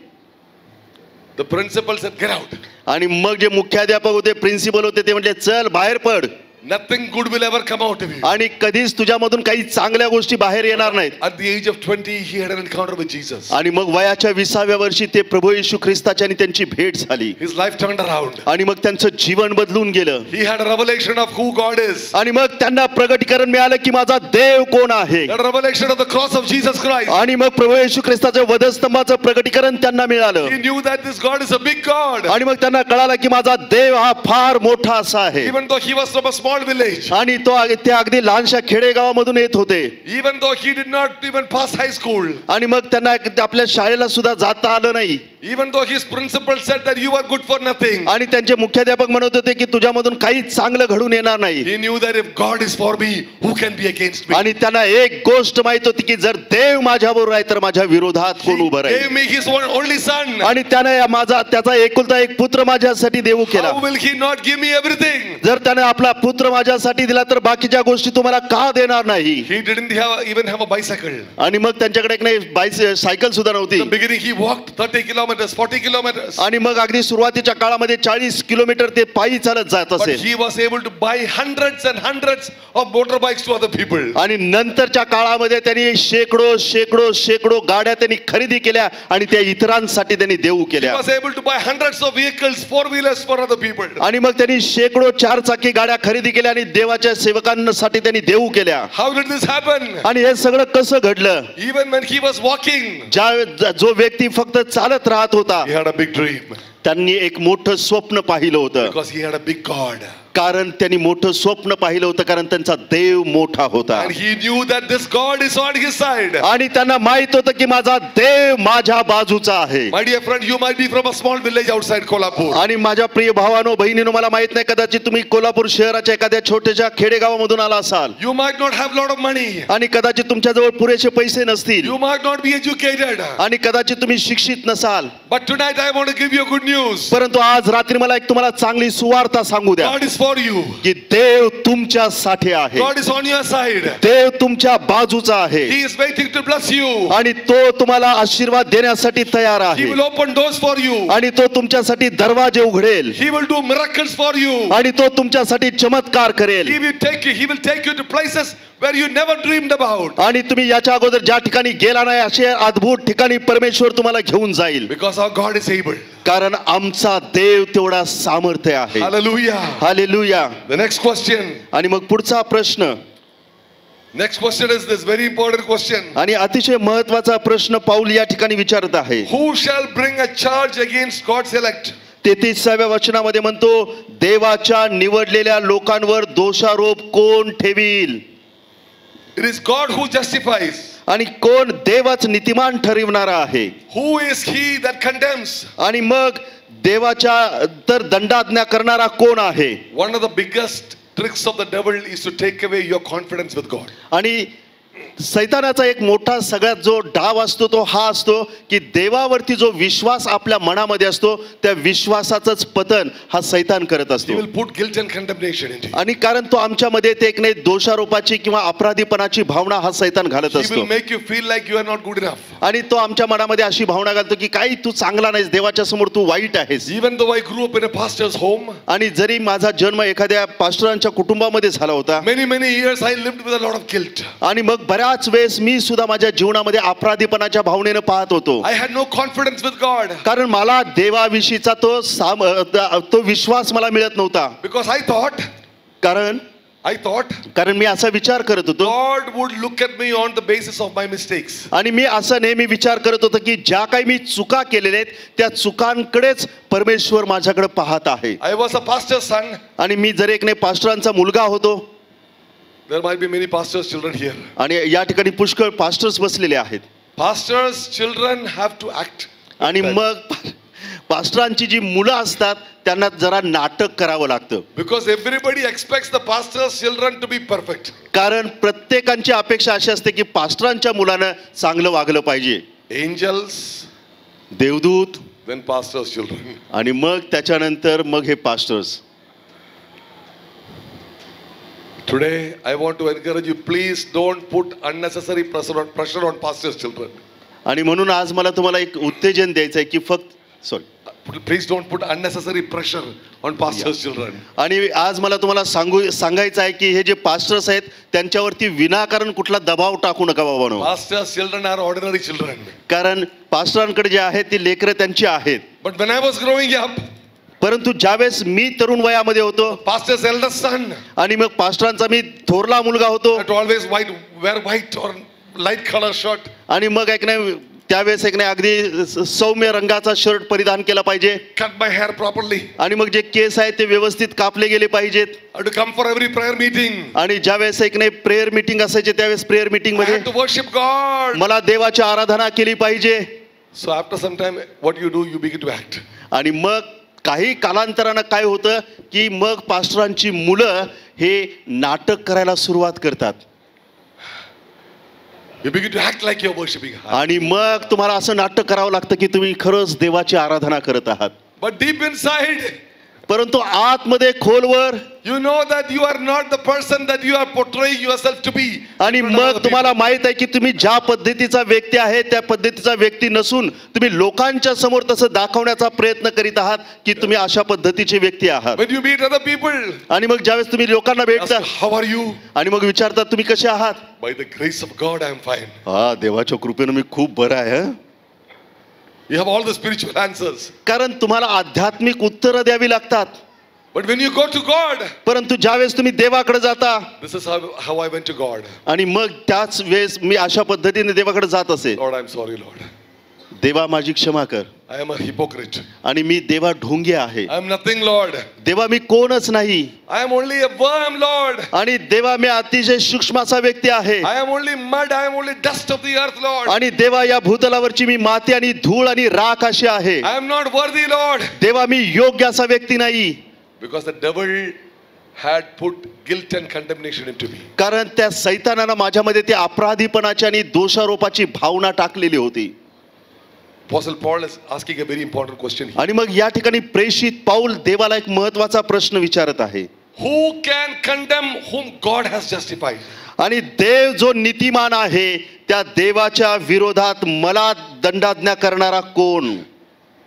The principal said, get out. आणि मग जे मुख्याध्यापक होते, प्रिन्सिपल होते, ते म्हटले चल बाहेर पड. Nothing good will ever come out of you. आणि कधीच तुझ्यामधून काही चांगल्या गोष्टी बाहेर येणार नाहीत. At the age of 20, he had an encounter with Jesus. आणि मग वयाच्या 20व्या वर्षी ते प्रभू येशू ख्रिस्ताच्या आणि त्यांची भेट झाली. His life turned around. आणि मग त्यांचं जीवन बदलून गेलं. He had a revelation of who God is. आणि मग त्यांना प्रगटीकरण मिळालं की माझा देव कोण आहे. A revelation of the cross of Jesus Christ. आणि मग प्रभू येशू ख्रिस्ताच्या वधस्तंभाचं प्रगटीकरण त्यांना मिळालं. He knew that this God is a big God. आणि मग त्यांना कळालं की माझा देव हा फार मोठा असा आहे. Even though he was from a small village. आणि ते अगदी लहानशा खेडेगावामधून येत होते. Even though he did not even pass high school. आणि मग त्यांना आपल्या शाळेला सुद्धा जाता आलं नाही. Even though his principal said that you are good for nothing. आणि त्यांचे मुख्याध्यापक म्हणत होते की तुझ्यामधून काहीच चांगलं घडून येणार नाही. He knew that if God is for me, who can be against me? आणि त्यांना एक गोष्ट माहित होती की जर देव माझ्याबरोबर आहे तर माझ्या विरोधात कोण उभं He gave राहील. me his one only son. आणि त्याने त्याचा एकुलता एक पुत्र माझ्यासाठी देऊ केला. How will he not give me everything? जर त्याने आपला पुत्र माझ्यासाठी दिला तर बाकीच्या गोष्टी तुम्हाला का देणार नाही. He didn't even have a bicycle. आणि मग त्यांच्याकडे एक नाही सायकल सुद्धा नव्हती. In the beginning he walked 30 kilometers, 40 kilometers. आणि मग अगदी सुरुवातीच्या काळामध्ये 40 किलोमीटर ते पायी चालत जात But असे. he was able to buy hundreds and hundreds of motorbikes to other people. आणि नंतरच्या काळामध्ये त्यांनी शेकडो गाड्या त्यांनी खरेदी केल्या आणि त्या इतरांसाठी त्यांनी देऊ He केल्या. was able to buy hundreds of vehicles, 4-wheelers for other people. आणि मग त्यांनी शेकडो 4 चाकी गाड्या खरेदी केल्या आणि देवाच्या सेवकांसाठी त्यांनी देऊ केल्या. How did this happen? आणि हे सगळं कसं घडलं. Even when he was walking, जो व्यक्ती फक्त चालत राहत होता he had a big dream. त्यांनी एक मोठं स्वप्न पाहिलं होतं. Because he had a big God. कारण त्यांनी मोठं स्वप्न पाहिलं होतं कारण त्यांचा देव मोठा होता. And he knew that this God is on his side. आणि त्यांना माहित होतं की माझा देव माझ्या बाजूचा आहे. My dear friend, you might be from a small village outside Kolhapur. आणि माझ्या प्रिय भावानो बहिणीनो मला माहित नाही कदाचित तुम्ही कोल्हापूर शहराच्या एखाद्या छोट्याशा खेडेगावामधून आला असाल. You might not have lot of money. आणि कदाचित तुमच्याजवळ पुरेसे पैसे नसतील. You might not be educated. आणि कदाचित तुम्ही शिक्षित नसाल. But tonight I want to give you good news. परंतु आज रात्री मला एक तुम्हाला चांगली सुवार्ता सांगू द्या God is for you. की देव तुमच्यासाठी आहे. God is on your side. देव तुमच्या बाजूचा आहे. He is waiting to bless you. आणि तो तुम्हाला आशीर्वाद देण्यासाठी तयार He आहे. will open doors for you. आणि तो तुमच्यासाठी दरवाजे उघडेल. He will do miracles for you. आणि तो तुमच्यासाठी चमत्कार करेल. He will take you to places where you never dreamed about. आणि तुम्ही याच्या अगोदर ज्या ठिकाणी गेला नाही असे अद्भुत ठिकाणी परमेश्वर तुम्हाला घेऊन जाईल. Because our God is able. कारण आमचा देव तेवढा सामर्थ्य आहे. Hallelujah. Hallelujah. The next question. आणि मग पुढचा प्रश्न. Next question is this very important question. आणि अतिशय महत्वाचा प्रश्न पाऊल या ठिकाणी विचारत आहे. Who shall bring a charge against God's elect? 33व्या वचनामध्ये म्हणतो देवाच्या निवडलेल्या लोकांवर दोषारोप कोण ठेवील. It is God who justifies. आणि कोण देवाच नीतिमान ठरविणारा आहे. Who is he that condemns? आणि मग देवाच्या तर दंडाज्ञा करणारा कोण आहे. One of the biggest tricks of the devil is to take away your confidence with God. आणि सैतानाचा एक मोठा सगळ्यात जो डाव असतो तो हा असतो की देवावरती जो विश्वास आपल्या मनामध्ये असतो त्या विश्वासाचंच पतन हा सैतान करत He असतो. will put guilt and condemnation into you. आणि कारण तो आमच्यामध्ये ते एक नाही दोषारोपाची किंवा अपराधीपणाची भावना हा सैतान घालत He असतो. will make you feel like you are not good enough. आणि तो आमच्या मनामध्ये अशी भावना घालतो की काही तू चांगला नाहीस, देवाच्या समोर तू वाईट आहेस. Even though I grew up in a pastor's home, आणि जरी माझा जन्म एखाद्या पास्टरांच्या कुटुंबामध्ये झाला होता many years I lived with a lot of guilt. आणि मग बऱ्याच वेळेस मी सुद्धा माझ्या जीवनामध्ये अपराधीपणाच्या भावनेनं पाहत होतो. I had no confidence with God कारण मला देवाविषयीचा तो विश्वास मला मिळत नव्हता. because I thought कारण मी असा विचार करत होतो God would look at me on the basis of my mistakes. आणि मी असं नेहमी विचार करत होतो की ज्या काही मी चुका केलेल्या आहेत त्या चुकांकडेच परमेश्वर माझ्याकडे पाहत आहे. I was a pastor's son. आणि मी जर एक नाही पास्टरांचा मुलगा होतो. There might be many pastors' children here. आणि या ठिकाणी पुष्कळ पास्टर्स बसलेले आहेत. Pastors' children have to act. आणि मग पास्टरांची जी मुलं असतात त्यांना जरा नाटक करावं लागतं. Because everybody expects the pastor's children to be perfect. कारण प्रत्येकाची अपेक्षा अशी असते की पास्टरांच्या मुलानं चांगलं वागलं पाहिजे. Angels, देवदूत, then pastor's children. आणि मग त्याच्यानंतर मग हे pastors. Today, I want to encourage you, please don't put unnecessary pressure on pastor's children. आणि म्हणून आज मला तुम्हाला एक उत्तेजन द्यायचं आहे की Please don't put unnecessary pressure on pastor's children. आणि आज मला तुम्हाला सांगायचं आहे की हे जे पास्टर्स आहेत त्यांच्यावरती विनाकारण कुठला दबाव टाकू नका बाबांनो. Pastor's children are ordinary children. कारण पास्टरांकडे जे आहेत ती लेकरं त्यांची आहेत. But when I was growing up, परंतु ज्यावेळेस मी तरुण वयामध्ये होतो pastor's eldest son, आणि मग पास्टरांचा मी थोरला मुलगा होतो had to always wear white or light color shirt. आणि मग एक नाही त्यावेळेस एक नाही अगदी सौम्य रंगाचा शर्ट परिधान केला पाहिजे. Cut my hair properly. आणि मग जे केस आहेत ते व्यवस्थित कापले गेले पाहिजेत. I had to come for every prayer meeting. आणि ज्यावेळेस एक नाही प्रेयर मीटिंग असायचे त्यावेळेस प्रेयर मीटिंग I मध्ये had to worship God. मला देवाची आराधना केली पाहिजे. So after some time, what you do, you begin to act. आणि मग काही कालांतरानं काय होतं की मग पास्टरांची मुलं हे नाटक करायला सुरुवात करतात. You begin to act like you're worshiping God. आणि मग तुम्हाला असं नाटक करावं लागतं की तुम्ही खरंच देवाची आराधना करत आहात. But deep inside, परंतु आतमध्ये खोलवर you know that you are not the person that you are portraying yourself to be. आणि मग तुम्हाला माहित आहे की तुम्ही ज्या पद्धतीचा व्यक्ती आहे त्या पद्धतीचा व्यक्ती नसून तुम्ही लोकांच्या समोर तसं दाखवण्याचा प्रयत्न करीत आहात की तुम्ही अशा पद्धतीचे व्यक्ती आहात. When you meet other people, आणि मग ज्यावेळेस तुम्ही लोकांना भेटता ask, how are you? आणि मग विचारतात तुम्ही कसे आहात. By the grace of God, I am fine. हा देवाच्या कृपेनं मी खूप बरं आहे. You have all the spiritual answers. कारण तुम्हाला आध्यात्मिक उत्तरं द्यावी लागतात. But when you go to God, परंतु ज्यावेळेस तुम्ही देवाकडे जाता this is how I went to God. आणि मग त्याच वेळेस मी अशा पद्धतीने देवाकडे जात असे. Lord, I'm sorry, Lord. देवा माझी क्षमा कर. I am a hypocrite. आणि मी देवा ढोंगी आहे. I am nothing, Lord. देवा मी कोणच नाही. I am only a worm, Lord. आणि देवा मी अतिशय सूक्ष्माचा व्यक्ती आहे. I am only mud. I am only dust of the earth, Lord. आणि देवा या भूतलावरची मी माती आणि धूळ आणि राख अशी आहे. I am not worthy, Lord. देवा मी योग्य असा व्यक्ती नाही. Because the devil had put guilt and condemnation into me. कारण त्या सैतानानं माझ्यामध्ये ते अपराधीपणाची आणि दोषारोपाची भावना टाकलेली होती. Apostle Paul is asking a very important question here. आणि मग या ठिकाणी प्रेषित पाऊल देवाला एक महत्वाचा प्रश्न विचारत आहे. Who can condemn whom God has justified? आणि देव जो नीतिमान आहे त्या देवाच्या विरोधात मला दंडाज्ञा करणारा कोण.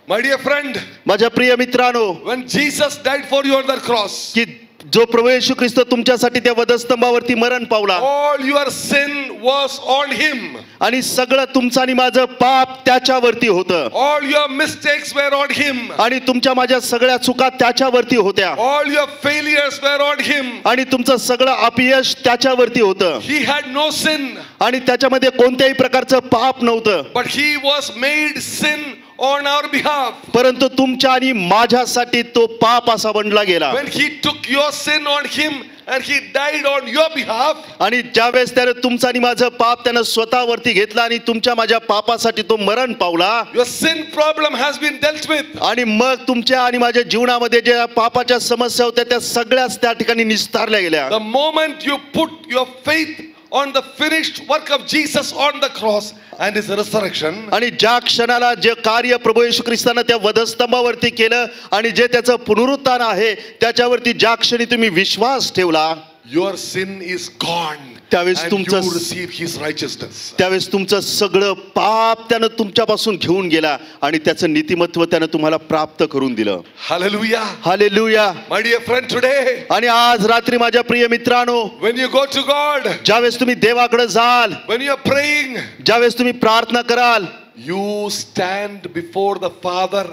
My dear friend, माझ्या प्रिय मित्रांनो, when Jesus died for you on the cross, की जो प्रभू येशू ख्रिस्त तुमच्यासाठी त्या वधस्तंभावरती मरण पावला, all your sin was on him. आणि सगळं तुमचं आणि माझं पाप त्याच्यावरती होतं. All your mistakes were on him. आणि तुमच्या माझ्या सगळ्या चुका त्याच्यावरती होत्या. All your failures were on him. आणि तुमचं सगळं अपयश त्याच्यावरती होतं. He had no sin. आणि त्याच्यामध्ये कोणत्याही प्रकारचं पाप नव्हतं. But he was made sin on our behalf. परंतु तुमच्या आणि माझ्यासाठी तो पाप असा बनला गेला. When he took your sin on him and he died on your behalf. आणि ज्यावेळेस त्याने तुमचं आणि माझं पाप त्यानं स्वतःवरती घेतला आणि तुमच्या माझ्या पापासाठी तो मरण पावला. Your sin problem has been dealt with. आणि मग तुमच्या आणि माझ्या जीवनामध्ये ज्या पापाच्या समस्या होत्या त्या सगळ्याच त्या ठिकाणी निस्तारल्या गेल्या. The moment you put your faith on the finished work of Jesus on the cross and his resurrection, आणि ज्या क्षणाला जे कार्य प्रभू येशू ख्रिस्तानं त्या वधस्तंभावरती केलं आणि जे त्याचं पुनरुत्थान आहे त्याच्यावरती ज्या क्षणी तुम्ही विश्वास ठेवला, your sin is gone त्यावेळेस and you तुमचं receive his righteousness. त्यावेळेस तुमचं सगळं पाप त्यानं तुमच्यापासून घेऊन गेला आणि त्याचं नीतिमत्व त्यानं तुम्हाला प्राप्त करून दिलं. Hallelujah. Hallelujah. My dear friend, today आणि आज रात्री माझ्या प्रिय मित्रांनो, when you go to God, ज्यावेळेस तुम्ही देवाकडे जाल, when you are praying, ज्यावेळेस तुम्ही प्रार्थना कराल, you stand before the Father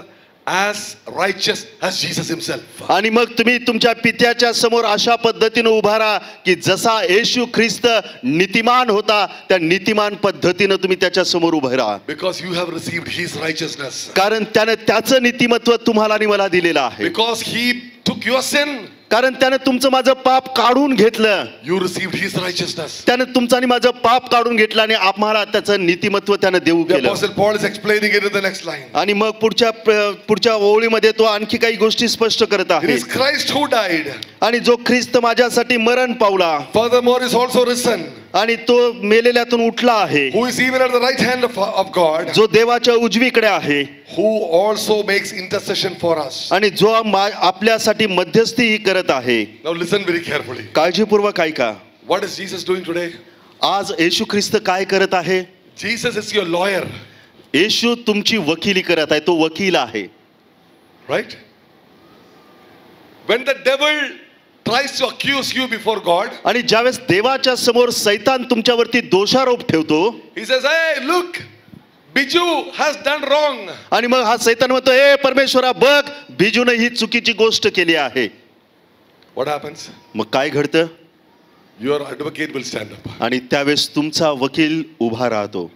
as righteous as Jesus himself. आणि मग तुम्ही तुमच्या पित्याच्या समोर अशा पद्धतीने उभा राहा की जसा येशू ख्रिस्त नीतिमान होता त्या नीतिमान पद्धतीने तुम्ही त्याच्या समोर उभे राहा. Because you have received his righteousness. कारण त्याने त्याचं नीतिमत्व तुम्हाला आणि मला दिलेलं आहे. Because he took your sin, कारण त्याने तुमचं माझं पाप काढून घेतलं. you received his righteousness. त्याने तुमचं आणि माझं पाप काढून घेतलं आणि आम्हाला त्याचं नीतिमत्व त्याने देऊ The केलं. Apostle Paul is explaining it in the next line. आणि मग पुढच्या ओळीमध्ये तो आणखी काही गोष्टी स्पष्ट करत It आहे. is Christ who died. आणि जो ख्रिस्त माझ्यासाठी मरण पावला Furthermore is also risen, आणि तो मेलेल्यातून उठला आहे, who is even at the right hand of God, जो देवाच्या उजवीकडे आहे who also makes intercession for us. आणि जो आपल्यासाठी मध्यस्थीही करत आहे. Now listen very carefully. काळजीपूर्वक ऐका. What is Jesus doing today? आज येशू ख्रिस्त काय करत आहे? Jesus is your lawyer, येशू तुमची वकिली करत आहे. तो वकील आहे. right? When the devil tries to accuse you before God, आणि ज्यावेळेस देवाच्या समोर सैतान तुमच्यावरती दोषारोप ठेवतो, he says, hey, look, Biju has done wrong. आणि मग हा सैतान म्हणतो, ए परमेश्वरा बघ, बिजूने ही चुकीची गोष्ट केली आहे. What happens? मग काय घडतं? Your advocate will stand up. आणि त्यावेळेस तुमचा वकील उभा राहतो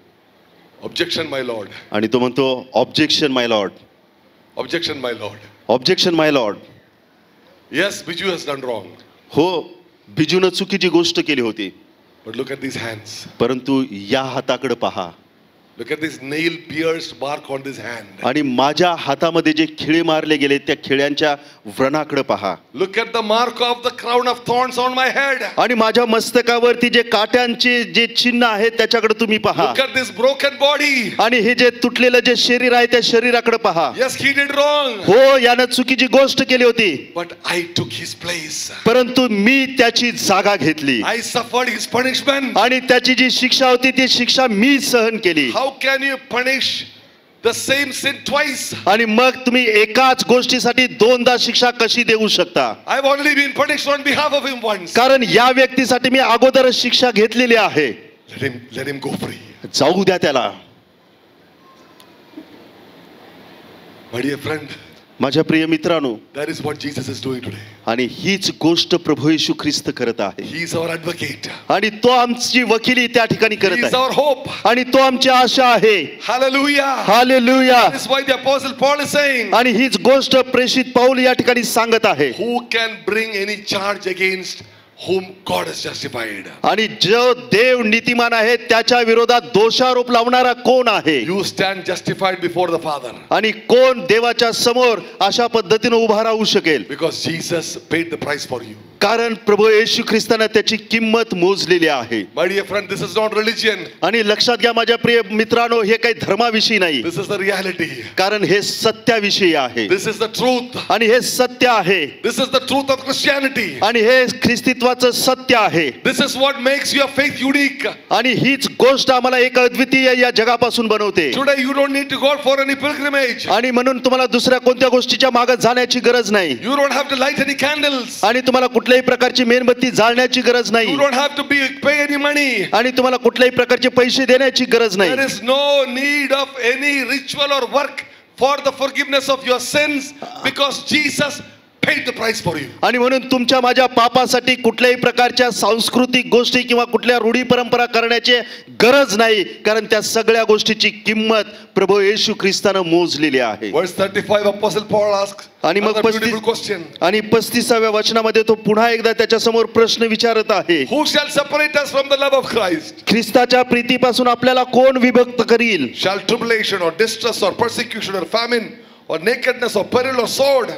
Objection, my lord. आणि तो म्हणतो, objection my Lord, Objection, my lord. Objection my Lord. Yes, Biju has done wrong. हो, बिजूनं चुकीची गोष्ट केली होती, But look at these hands. परंतु या हाताकडे पहा Look at this nail pierced mark on this hand. आणि माझ्या हातामध्ये जे खिळे मारले गेले त्या खिळ्यांच्या व्रणाकडे पहा. Look at the mark of the crown of thorns on my head. आणि माझ्या मस्तकावरती जे काट्यांचे जे चिन्ह आहे त्याच्याकडे तुम्ही पहा. Look at this broken body. आणि हे जे तुटलेलं जे शरीर आहे त्या शरीराकडे पहा. Yes, he did wrong. हो, यानं चुकीची गोष्ट केली होती, But I took his place. परंतु मी त्याची जागा घेतली I suffered his punishment. आणि त्याची जी शिक्षा होती ती शिक्षा मी सहन केली. How can you punish the same sin twice? आणि मग तुम्ही एकाच गोष्टीसाठी दोनदा शिक्षा कशी देऊ शकता? I've already been punished on behalf of him once. कारण या व्यक्तीसाठी मी अगोदरच शिक्षा घेतलेली आहे. Let him go free. जाऊ द्या त्याला. My dear friend, माझ्या प्रिय मित्रांनो, that is what Jesus is doing today. आणि हीच गोष्ट प्रभू येशू ख्रिस्त करत आहे. He is our advocate. आणि तो आमची वकिली त्या ठिकाणी He करत is आहे our hope. आणि तो आमची आशा आहे. Hallelujah. Hallelujah. That is why the Apostle Paul is saying, आणि हीच गोष्ट प्रेषित पाऊल या ठिकाणी सांगत आहे. who can bring any charge against whom God has justified? आणि जो देव नीतिमान आहे त्याच्या विरोधात दोषारोप लावणारा कोण आहे? You stand justified before the Father. आणि कोण देवाच्या समोर अशा पद्धतीने उभा राहू शकेल? Because Jesus paid the price for you. कारण प्रभू येशू ख्रिस्ताने त्याची किंमत मोजलेली आहे. My dear friend, this is not religion. आणि लक्षात घ्या माझ्या प्रिय मित्रांनो, हे काही धर्माविषयी नाही, This is the reality. कारण हे सत्याविषयी आहे. This is the truth. आणि हे सत्य आहे. This is the truth of Christianity. आणि हे ख्रिस्तित्वाचं सत्य आहे. This is what makes your faith unique. आणि हीच गोष्ट आम्हाला एक अद्वितीय या जगापासून बनवते. Today you don't need to go for any pilgrimage. आणि म्हणून तुम्हाला दुसऱ्या कोणत्या गोष्टीच्या मागे जाण्याची गरज नाही. You don't have to light any candles. आणि तुम्हाला कुठल्याही प्रकारची मेणबत्ती जाळण्याची गरज नाही. You don't have to pay any money. आणि तुम्हाला कुठल्याही प्रकारचे पैसे देण्याची गरज नाही. There is no need of any ritual or work for the forgiveness of your sins because Jesus paid the price for you. आणि म्हणून तुमच्या माझ्या पापासाठी कुठल्याही प्रकारच्या सांस्कृतिक गोष्टी किंवा कुठल्या रूढी परंपरा करण्याची गरज नाही, कारण त्या सगळ्या गोष्टीची किंमत प्रभू येशू ख्रिस्ताने मोजलेली आहे. Verse 35, Apostle Paul asks आणि मग another beautiful question. 35व्या वचनामध्ये तो पुन्हा एकदा त्याच्या समोर प्रश्न विचारत आहे. Who shall separate us from the love of Christ? ख्रिस्ताच्या प्रीतीपासून आपल्याला कोण विभक्त करील? Shall tribulation or distress or persecution or famine or nakedness or peril or sword?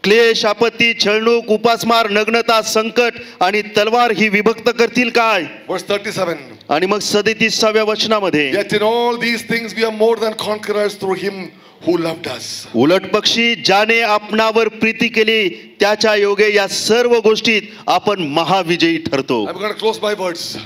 क्लेश, आपत्ती, छळणूक, उपासमार, नग्नता, संकट आणि तलवार ही विभक्त करतील काय? Verse 37. आणि मग 37व्या वचनामध्ये, Yet in all these things we are more than conquerors through him who loved us. उलट पक्षी ज्याने आपणावर प्रीती केली त्याच्या योगे या सर्व गोष्टीत आपण महाविजयी ठरतो. I'm going to close my words.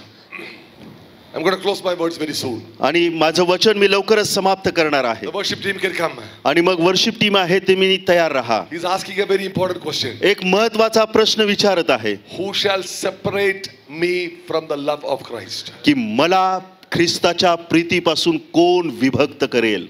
I'm going to close my words very soon. आणि माझं वचन मी लवकरच समाप्त करणार आहे. The worship team can come. आणि मग वर्शिप टीम आहे ते मी तयार राहा. He's asking a very important question. एक महत्वाचा प्रश्न विचारत आहे Who shall separate me from the love of Christ? की मला ख्रिस्ताच्या प्रीतीपासून कोण विभक्त करेल?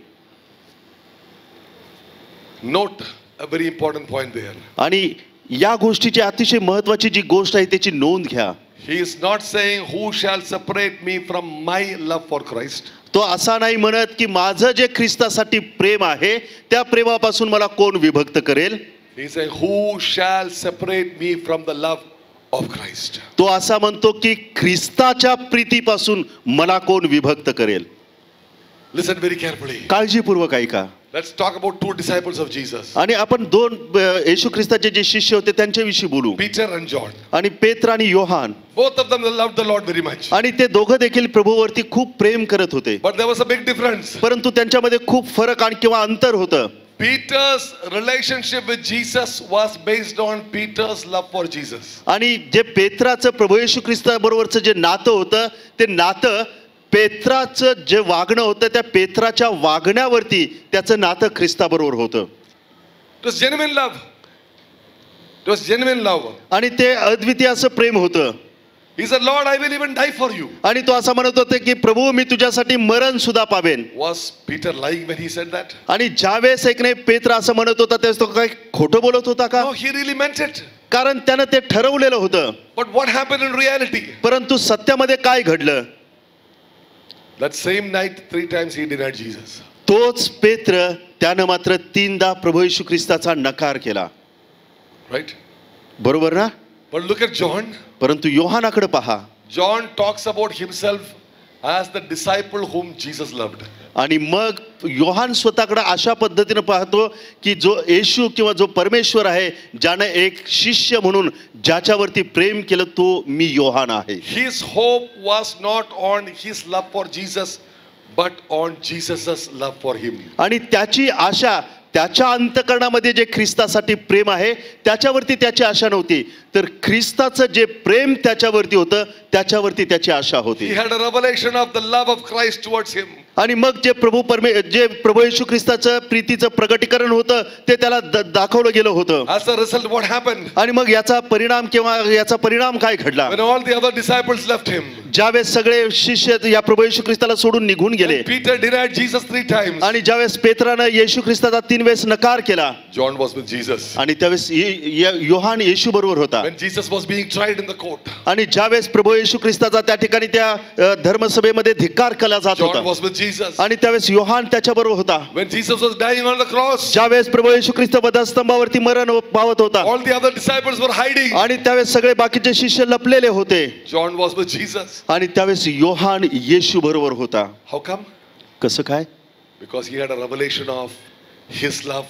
Note a very important point there. आणि या गोष्टीची अतिशय महत्वाची जी गोष्ट आहे त्याची नोंद घ्या. He is not saying who shall separate me from my love for Christ. तो असा नाही म्हणत की माझं जे ख्रिस्तासाठी प्रेम आहे त्या प्रेमापासून मला कोण विभक्त करेल. He is saying who shall separate me from the love of Christ. तो असा म्हणतो की ख्रिस्ताच्या प्रीतीपासून मला कोण विभक्त करेल. Listen very carefully. काळजीपूर्वक ऐका. Let's talk about two disciples of Jesus. आणि आपण दोन येशू ख्रिस्ताचे जे शिष्य होते त्यांच्याविषयी बोलू. Peter and John. आणि पेत्र आणि Yohan. Both of them loved the Lord very much. आणि ते दोघं देखील प्रभूवरती खूप प्रेम करत होते. But there was a big difference. परंतु त्यांच्यामध्ये खूप फरक आणि किंवा अंतर होतं. Peter's relationship with Jesus was based on Peter's love for Jesus. आणि जे पेत्राचं प्रभू येशू ख्रिस्ताबरोबरचं जे नातं होतं ते नातं पेत्राचं जे वागणं होतं त्या पेत्राच्या वागण्यावरती त्याचं नातं ख्रिस्ताबरोबर होतं. It was genuine love. It was genuine love. आणि ते अद्वितीय असं प्रेम होतं. He said, Lord, I will even die for you. आणि तो असं म्हणत होता की प्रभू मी तुझ्यासाठी मरण सुद्धा पावेन. Was Peter lying when he said that? आणि ज्यावेळेस एक नाही पेत्र असं म्हणत होता त्यावेळेस तो काय खोटं बोलत होता का? No, he really meant it. कारण त्यानं ते ठरवलेलं होतं. But what happened in reality? परंतु सत्यामध्ये काय घडलं? That same night, 3 times he denied Jesus. तोच पेत्र त्यानं मात्र 3दा प्रभू येशू ख्रिस्ताचा नकार केला. Right? बरोबर ना? But look at John. परंतु योहानाकडे पहा. John talks about himself as the disciple whom Jesus loved. आणि मग योहान स्वतःकडे अशा पद्धतीने पाहतो की जो येशू किंवा जो परमेश्वर आहे ज्याने एक शिष्य म्हणून ज्याच्यावरती प्रेम केलं तो मी योहान आहे. His hope was not on his love for Jesus but on Jesus's love for him. आणि त्याची आशा त्याच्या अंतःकरणामध्ये जे ख्रिस्तासाठी प्रेम आहे त्याच्यावरती त्याची आशा नव्हती तर ख्रिस्ताचं जे प्रेम त्याच्यावरती होतं त्याच्यावरती त्याची आशा होती. He had a revelation of the love of Christ towards him. आणि मग जे प्रभू येशू ख्रिस्ताचं प्रीतीचं प्रगटीकरण होतं ते त्याला दाखवलं गेलं होतं. As a result, what happened? आणि मग याचा परिणाम काय घडला? When all the other disciples left him, ज्यावेळेस सगळे शिष्य या प्रभू येशू ख्रिस्ताला सोडून निघून गेले Peter denied Jesus 3 times. आणि ज्यावेळेस पेत्रानं येशू ख्रिस्ताचा 3 वेळेस नकार केला John was with Jesus. आणि त्यावेळेस योहान येशू बरोबर होता. When Jesus was being tried in the court, आणि ज्यावेळेस प्रभू येशू ख्रिस्ताचा त्या ठिकाणी त्या धर्मसभेमध्ये धिक्कार केला जात John होता was with Jesus. आणि त्यावेळेस योहान त्याच्याबरोबर होता. When Jesus was dying on the cross, ज्यावेळेस प्रभू येशू ख्रिस्त वधस्तंभावरती मरण पावत होता all the other disciples were hiding. आणि त्यावेळेस सगळे बाकीचे शिष्य लपलेले होते John was with Jesus. आणि त्यावेळेस योहान येशू बरोबर होता. How come? कसं काय? Because he had a revelation of his love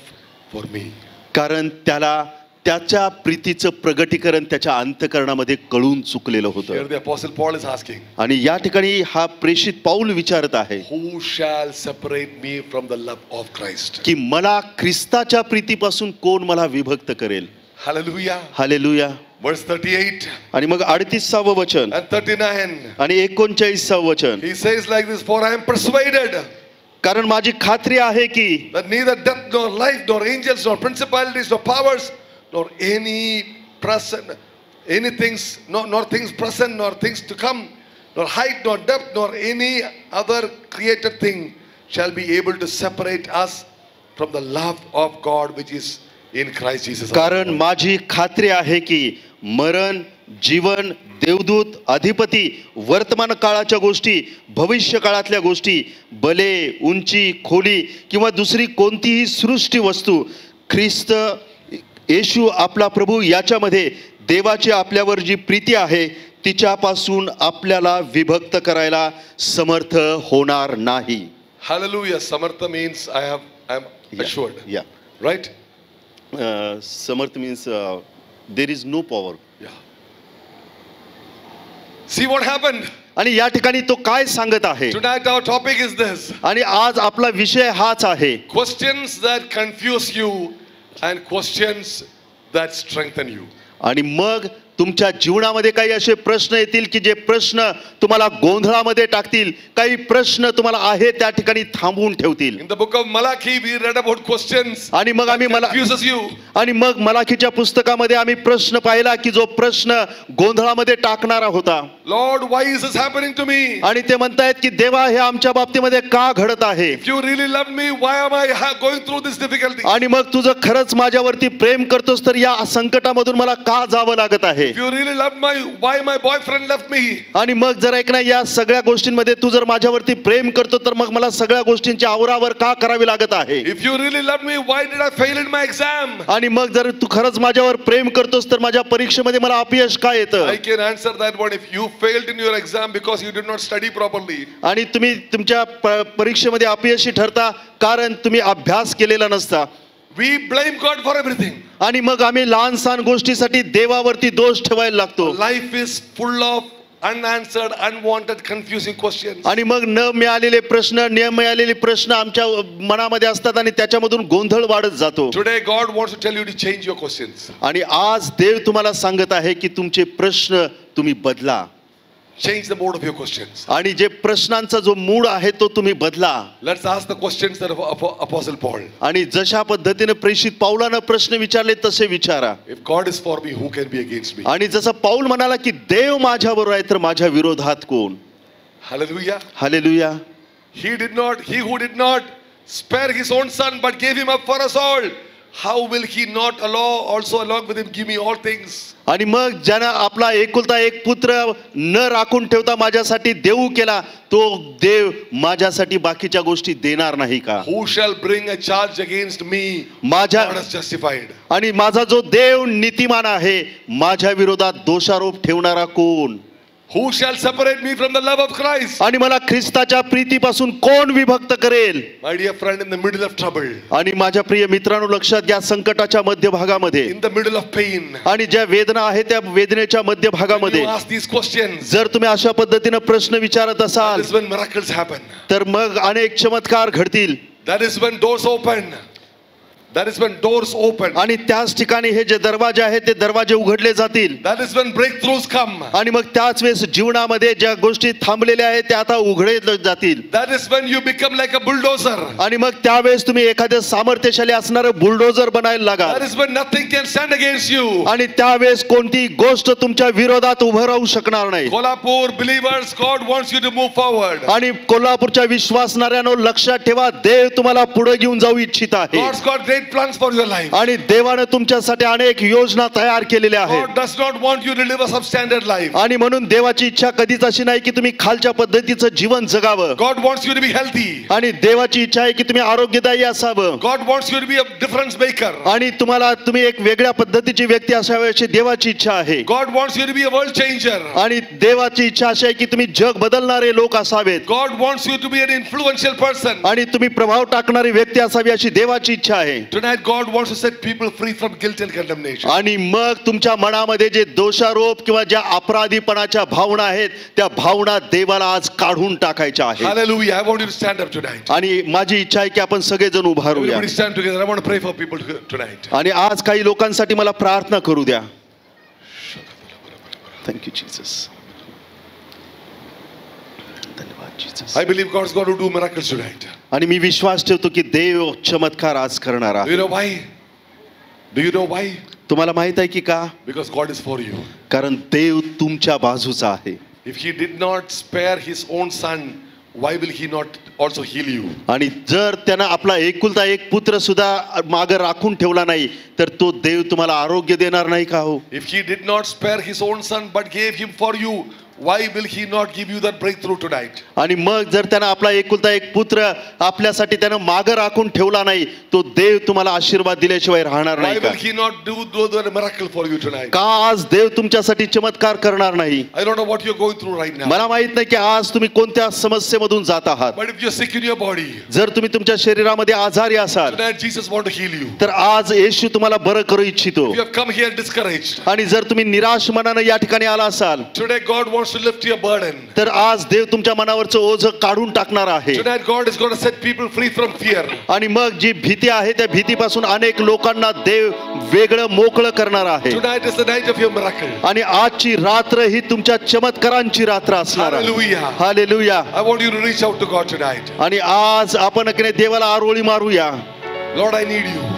for me. कारण त्याला त्याच्या प्रीतीचं प्रगटीकरण त्याच्या अंतःकरणामध्ये कळून चुकलेलं Here होतं. the apostle Paul is asking, आणि या ठिकाणी हा प्रेषित पाऊल विचारत आहे who shall separate me from the love of Christ? की मला ख्रिस्ताच्या प्रीतीपासून कोण मला विभक्त करेल. Hallelujah. हालेलुया. Verse 38 आणि मग 38वे वचन and 39. आणि 39वे वचन. He says like this, for I am persuaded कारण माझी खात्री आहे की that neither death nor life nor angels nor principalities nor powers nor nor things present nor things to come nor height nor depth nor any other created thing shall be able to separate us from the love of God which is in Christ Jesus. कारण माझी खात्री आहे की मरण, जीवन, देवदूत, अधिपती, वर्तमान काळाच्या गोष्टी, भविष्य काळातल्या गोष्टी, बले, उंची, खोली किंवा दुसरी कोणतीही सृष्टी वस्तू ख्रिस्त येशू आपला प्रभू याच्यामध्ये देवाची आपल्यावर जी प्रीती आहे तिच्यापासून आपल्याला विभक्त करायला समर्थ होणार नाही. Hallelujah. Samartha means I am assured. Yeah. Right? Samarth means there is no power. Yeah. See what happened? आणि या ठिकाणी तो काय सांगत आहे. Tonight our topic is this. आणि आज आपला विषय हाच आहे. Questions that confuse you and questions that strengthen you. आणि मग तुमच्या जीवनामध्ये काही असे प्रश्न येतील की जे प्रश्न तुम्हाला गोंधळामध्ये टाकतील. काही प्रश्न तुम्हाला आहे त्या ठिकाणी थांबवून ठेवतील. In the book of Malachi we read about questions आणि मग आम्ही confuses you. आणि मग मलाखीच्या पुस्तकामध्ये आम्ही प्रश्न पाहिला की जो प्रश्न गोंधळामध्ये टाकणारा होता. Lord, why is this happening to me? आणि ते म्हणतायत की देवा हे आमच्या बाबतीमध्ये का घडत आहे. If you really love me, why am I going through this difficulty? आणि मग तुझं खरंच माझ्यावरती प्रेम करतोस तर या संकटामधून मला का जावं लागत आहे. If you really love why my boyfriend left me? आणि मग जर ऐक ना या सगळ्या गोष्टींमध्ये तू जर माझ्यावरती प्रेम करतो तर मग मला सगळ्या गोष्टींची आवरावर का करावी लागत आहे. If you really love me, why did I fail in my exam? आणि मग जर तू खरंच माझ्यावर प्रेम करतोस तर माझ्या परीक्षेमध्ये मला अपयश का येतं. I can answer that one. If you failed in your exam because you did not study properly. आणि तुम्ही तुमच्या परीक्षेमध्ये अपयशी ठरता कारण तुम्ही अभ्यास केलेला नसता. We blame God for everything. आणि मग आम्ही लहान सहान गोष्टीसाठी देवावरती दोष ठेवायला लागतो. Life is full of unanswered, unwanted, confusing questions. आणि मग न मिळालेले प्रश्न न मिळालेले प्रश्न आमच्या मनामध्ये असतात आणि त्याच्यामधून गोंधळ वाढत जातो. Today God wants to tell you to change your questions. आणि आज देव तुम्हाला सांगत आहे की तुमचे प्रश्न तुम्ही बदला. Change the mode of your questions. आणि जे प्रश्नांचा जो मूड आहे तो तुम्ही बदला. Let's ask the questions that of Apostle Paul. आणि जशा पद्धतीने प्रेषित पाऊलानं प्रश्न विचारले तसे विचारा. If God is for me, who can be against me? आणि जसं पाऊल म्हणाला की देव माझ्याबरोबर आहे तर माझ्या विरोधात कोण. Hallelujah. Hallelujah. He who did not spare his own son but gave him up for us all, how will he not also along with him give me all things? आणि मग ज्यानं आपला एकुलता एक पुत्र न राखून ठेवता माझ्यासाठी देऊ केला तो देव माझ्यासाठी बाकीच्या गोष्टी देणार नाही का. Who shall bring a charge against me? माझ्या God is justified. आणि माझा जो देव नीतिमान आहे माझ्या विरोधात दोषारोप ठेवणारा कोण. Who shall separate me from the love of Christ? आणि मला ख्रिस्ताच्या प्रीतीपासून कोण विभक्त करेल. My dear friend, in the middle of trouble, आणि माझ्या प्रिय मित्रांनो लक्षात घ्या संकटाच्या मध्यभागामध्ये in the middle of pain, आणि ज्या वेदना आहे त्या वेदनेच्या मध्यभागामध्ये you ask these questions, जर तुम्ही अशा पद्धतीने प्रश्न विचारत असाल that is when miracles happen. तर मग अनेक चमत्कार घडतील. That is when doors open. That is when doors open. आणि त्याच ठिकाणी हे जे दरवाजे आहेत ते दरवाजे उघडले जातील. That is when breakthroughs come. आणि मग त्याच वेळेस जीवनामध्ये ज्या गोष्टी थांबलेल्या आहेत त्या आता उघडे जातील. That is when you become like a bulldozer. आणि मग त्यावेळेस तुम्ही एखाद्या सामर्थ्यशाली असणारं बुलडोजर बनायला लागा. That is when nothing can stand against you. आणि त्यावेळेस कोणती गोष्ट तुमच्या विरोधात उभं राहू शकणार नाही. Kolhapur believers, God wants you to move forward. आणि कोल्हापूरच्या विश्वासणाऱ्यांनो लक्षात ठेवा देव तुम्हाला पुढे घेऊन जाऊ इच्छित आहे. God's got great plans for your life. आणि देवाने तुमच्यासाठी अनेक योजना तयार केलेल्या आहेत. God does not want you to live a substandard life. आणि म्हणून देवाची इच्छा कधीच अशी नाही की तुम्ही खालच्या पद्धतीचं जीवन जगावं. God wants you to be healthy. आणि देवाची इच्छा आहे की तुम्ही आरोग्यदायी असावं. God wants you to be a difference maker. आणि तुम्ही एक वेगळ्या पद्धतीची व्यक्ती असावी अशी देवाची इच्छा आहे. God wants you to be a world changer. आणि देवाची इच्छा अशी आहे की तुम्ही जग बदलणारे लोक असावेत. God wants you to be an influential person. आणि तुम्ही प्रभाव टाकणारी व्यक्ती असावी अशी देवाची इच्छा आहे. Tonight God wants to set people free from guilt and condemnation. आणि मग तुमच्या मनामध्ये जे दोषारोप किंवा ज्या अपराधीपणाच्या भावना आहेत त्या भावना देवाला आज काढून टाकायच्या आहेत. Hallelujah. I want you to stand up tonight. आणि माझी इच्छा आहे की आपण सगळेजण उभारूया. Everybody stand together. I want to pray for people tonight. आणि आज काही लोकांसाठी मला प्रार्थना करू द्या. Thank you Jesus. धन्यवाद Jesus. I believe God's going to do miracles tonight. आणि मी विश्वास ठेवतो की देव चमत्कार आज करणार Do आहे. you know why? Do you know why? तुम्हाला माहित आहे की का. Because God is for you. कारण देव तुमच्या बाजूचा आहे. If he did not spare his own son, why will he not also heal you? आणि जर त्यानं आपला एकुलता एक पुत्र सुद्धा मागे राखून ठेवला नाही तर तो देव तुम्हाला आरोग्य देणार नाही का हो. If he did not spare his own son but gave him for you, why will he not give you that breakthrough tonight? आणि मग जर त्यानं आपला एकुलता एक पुत्र आपल्यासाठी त्यानं मागं राखून ठेवला नाही, तो देव तुम्हाला आशीर्वाद दिल्याशिवाय राहणार Why नाही का? will he not do the miracle for you tonight? का आज देव तुमच्यासाठी चमत्कार करणार नाही? I don't know what you're going through right now. मला माहित नाही की आज तुम्ही कोणत्या समस्येमधून जात आहात. But if you're sick in your body, जर तुम्ही तुमच्या शरीरामध्ये आजारी असाल tonight Jesus wants to heal you. तर आज येशू तुम्हाला बरं करू इच्छितो. If you have come here discouraged, आणि जर तुम्ही निराश मनानं या ठिकाणी आला असाल today God wants to lift your burden. तर आज देव तुमच्या मनावरचं ओझं काढून टाकणार आहे. Tonight God is going to set people free from fear. आणि मग जी भीती आहे त्या भीतीपासून अनेक लोकांना देव वेगळं मोकळं करणार आहे. Tonight is the night of your miracle. आणि आजची रात्र ही तुमच्या चमत्कारांची रात्र असणार आहे. Hallelujah. Hallelujah. I want you to reach out to God tonight. आणि आज आपण की नाही देवाला आरोळी मारूया. Lord, I need you.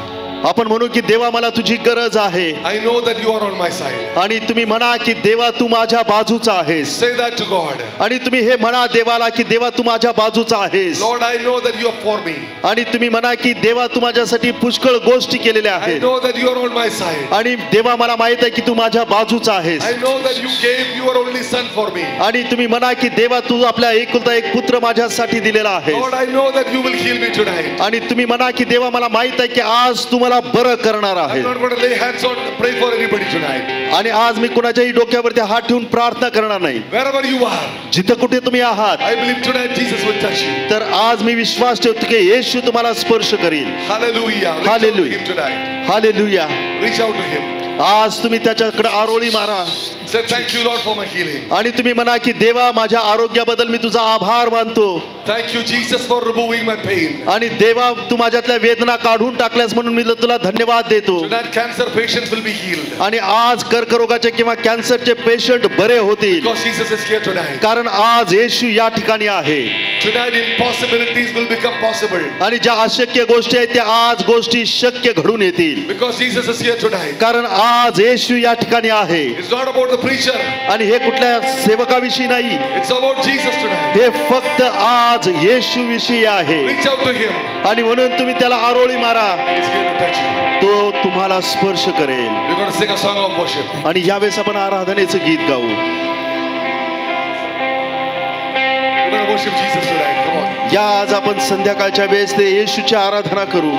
आपण म्हणू की देवा मला तुझी गरज आहे. I know that you are on my side. आणि तुम्ही म्हणा की देवा तू माझ्या बाजूचा आहेस. Say that to God. आणि तुम्ही हे म्हणा देवाला की देवा तू माझ्या बाजूचा आहेस. Lord, I know that you are for me. आणि तुम्ही म्हणा की देवा तू माझ्यासाठी पुष्कळ गोष्टी केलेल्या I आहेत. know that you are on my side. आणि देवा मला माहित आहे की तू माझ्या बाजूचा आहेस. I know that you gave your only son for me. आणि तुम्ही म्हणा की देवा तू आपला एकुलता एक पुत्र माझ्यासाठी दिलेला आहे. Lord, I know that you will heal me tonight. आणि तुम्ही म्हणा की देवा मला माहित आहे की आज तू मला बरं करणार I'm आहे. not going to lay hands on, pray for anybody tonight. आणि आज मी कुणाच्याही डोक्यावरती हात ठेवून प्रार्थना करणार नाही. Wherever you are, जिथं कुठे तुम्ही आहात I believe tonight Jesus will touch you. तर आज मी विश्वास ठेवतो की येशू तुम्हाला स्पर्श करील. Hallelujah. Reach out to Hallelujah. him tonight. Hallelujah. Reach out to him. आज तुम्ही त्याच्याकडे आरोळी मारा. Say thank you, Lord, for my healing. आणि तुम्ही म्हणा की देवा माझ्या आरोग्याबद्दल मी तुझा आभार मानतो. Thank you, Jesus, for removing my pain. आणि देवा तू माझ्यातल्या वेदना काढून टाकल्यास म्हणून मी तुला धन्यवाद देतो. Tonight, cancer patients will be healed. आणि आज कर्करोगाचे किंवा कॅन्सरचे पेशंट बरे होतील. Because Jesus is here tonight. कारण आज येशू या ठिकाणी आहे. Tonight, impossibilities will become possible. आणि ज्या अशक्य गोष्टी आहेत त्या आज गोष्टी शक्य घडून येतील. Because Jesus is here tonight. कारण आज येशू या ठिकाणी आहे. It's not about the preacher. आणि हे कुठल्या सेवकाविषयी नाही, It's about Jesus tonight. हे फक्त आज येशू विषयी आहे. Reach out to him. आणि म्हणून तुम्ही त्याला आरोळी मारा. He's here to touch you. तो तुम्हाला स्पर्श करेल. We're going to sing a song of worship. आणि यावेळेस आपण आराधनेचं गीत गाऊ. We're going to worship Jesus tonight. Come on. या आज आपण संध्याकाळच्या वेळेस ते येशूची आराधना करू.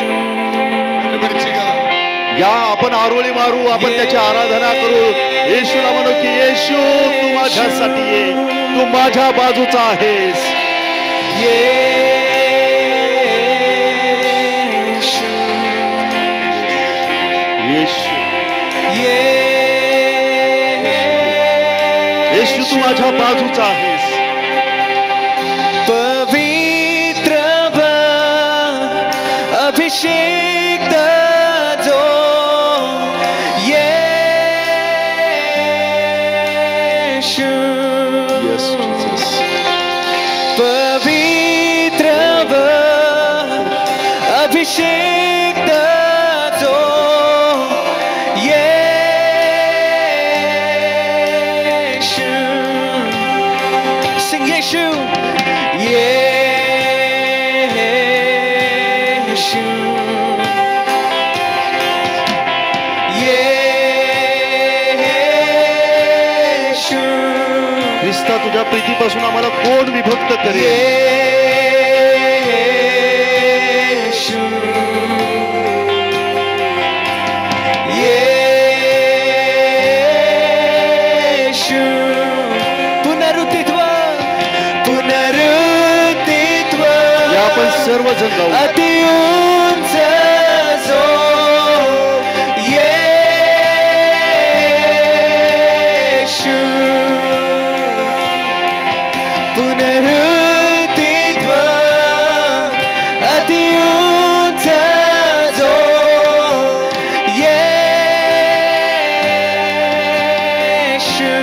Everybody together. या आपण आरोळी मारू, आपण त्याची आराधना करू. येशूला म्हणू की येशू तू माझ्यासाठी ये, तू माझ्या बाजूचा आहेस. येशू येशू तू माझ्या बाजूचा आहेस. पवित्र अभिषेक जो येशू Yes, Jesus. पवित्र अभिषेक जो येशू Sing Yeshu. Yeshu. Yeshu. ख्रिस्ता तुझ्या प्रीतीपासून आम्हाला कोण विभक्त करेल? Yeshu. Yeshu. पुनरुत्थित्व या आपण सर्वजण गाऊ. अति उंच जो येशू पुनरुत्थित्व अति उंच जो येशू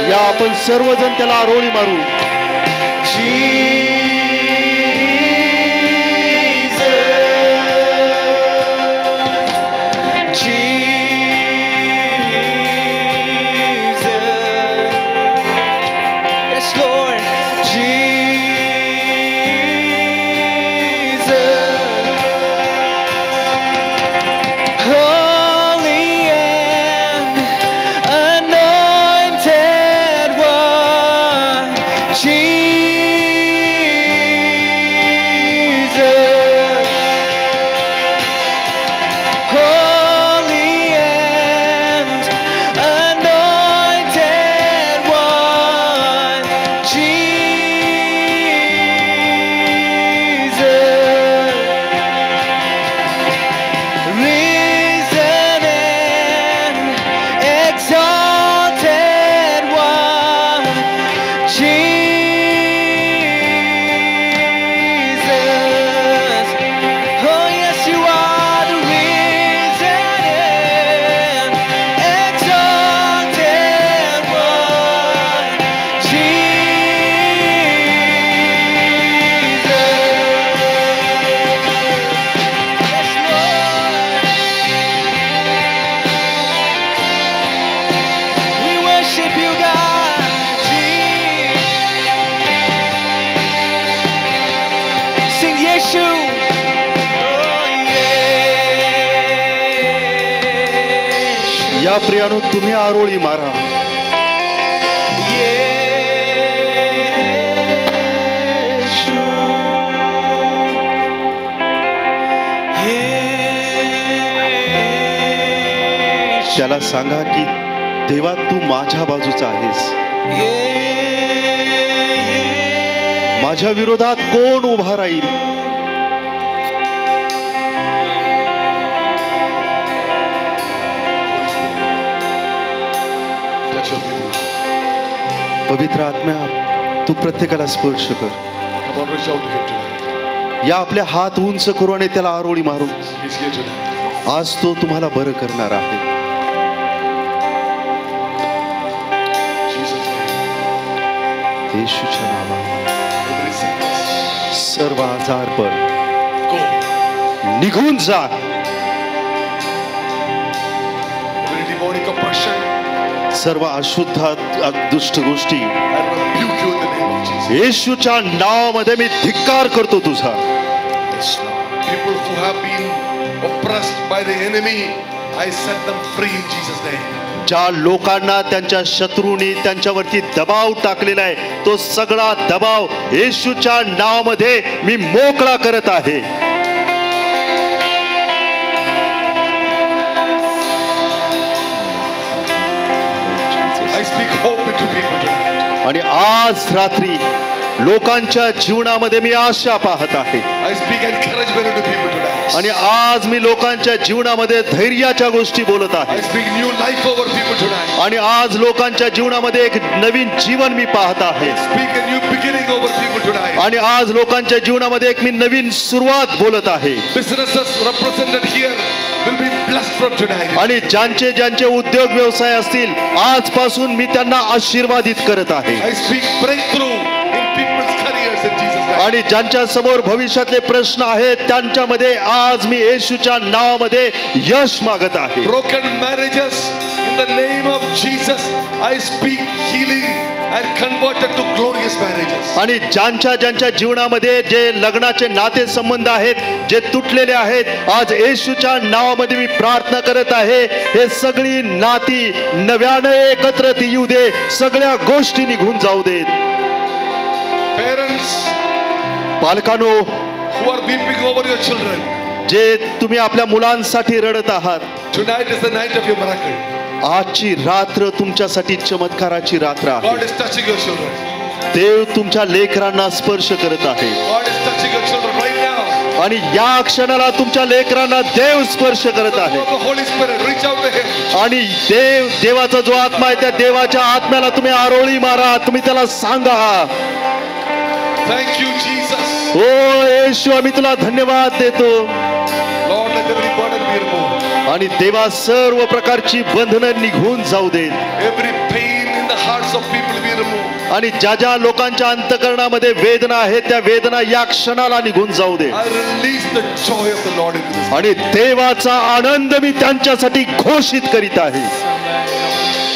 या आपण सर्वजण त्याला आरोळी मारू. Yes, Lord. या प्रियानो तुम्ही आरोळी मारा. त्याला सांगा की देवा तू माझ्या बाजूचा आहेस. माझ्या विरोधात कोण उभा राहील. पवित्र आत्म्या तू प्रत्येकाला स्पर्श कर. Come on, reach out to him tonight. या आपल्या हात उंच करू आणि त्याला आरोळी मारू. He's here tonight. आज तो तुम्हाला बरं करणार आहे. Jesus' name. येशूच्या नावात Every sickness. सर्व आजारपण Go. निघून जा. Every demonic oppression. सर्व अशुद्ध दुष्ट गोष्टी I rebuke you in the name of Jesus. येशूच्या नावामध्ये मी धिक्कार करतो तुझा. Yes, Lord. People who have been oppressed by the enemy, I set them free in Jesus' name. ज्या लोकांना त्यांच्या शत्रूंनी त्यांच्यावरती दबाव टाकलेला आहे तो सगळा दबाव येशूच्या नावामध्ये मी मोकळा करत आहे. I speak hope into people tonight. आणि आज रात्री लोकांच्या जीवनामध्ये मी आशा पाहत आहे. I speak encouragement into people tonight. आणि आज मी लोकांच्या जीवनामध्ये धैर्याच्या गोष्टी बोलत आहे. I speak new life over people tonight. आणि आज लोकांच्या जीवनामध्ये एक नवीन जीवन मी पाहत आहे. Speak a new beginning over people tonight. आणि आज लोकांच्या जीवनामध्ये एक मी नवीन सुरुवात बोलत आहे. Businesses represented here will be blessed from tonight. आणि ज्यांचे ज्यांचे उद्योग व्यवसाय असतील आजपासून मी त्यांना आशीर्वादित करत आहे. I speak breakthrough in people's careers in Jesus' name. आणि ज्यांच्या समोर भविष्यातले प्रश्न आहेत त्यांच्यामध्ये आज मी येशूच्या नावामध्ये यश मागत आहे. Broken marriages in the name of Jesus, I speak healing and converted to glorious marriages. आणि ज्यांच्या ज्यांच्या जीवनामध्ये जे लग्नाचे नाते संबंध आहेत जे तुटलेले आहेत आज येशूच्या नावामध्ये मी प्रार्थना करत आहे हे सगळी नाती नव्याने एकत्र येऊ दे. सगळ्या गोष्टी निघून जाऊ देत. Parents पालकांनो who are weeping over your children, जे तुम्ही आपल्या मुलांसाठी रडत आहात tonight is the night of your miracle. आजची रात्र तुमच्यासाठी चमत्काराची रात्र आहे. God is touching your children. देव तुमच्या लेकरांना स्पर्श करत आहे. God is touching your children right now. आणि या क्षणाला तुमच्या लेकरांना देव स्पर्श करत The आहे. power of the Holy Spirit, reach out to him. आणि देवाचा जो आत्मा आहे त्या देवाच्या आत्म्याला तुम्ही आरोळी मारा. तुम्ही त्याला सांगा Thank you, Jesus. ओ येशू आम्ही तुला धन्यवाद देतो. Lord, let every burden be removed. आणि देवा सर्व प्रकारची बंधनं निघून जाऊ देत. Every pain in the hearts of people be removed. आणि ज्या ज्या लोकांच्या अंतःकरणामध्ये वेदना आहेत त्या वेदना या क्षणाला निघून जाऊ दे. I release the joy of the Lord into this. आणि देवाचा आनंद मी त्यांच्यासाठी घोषित करीत आहे.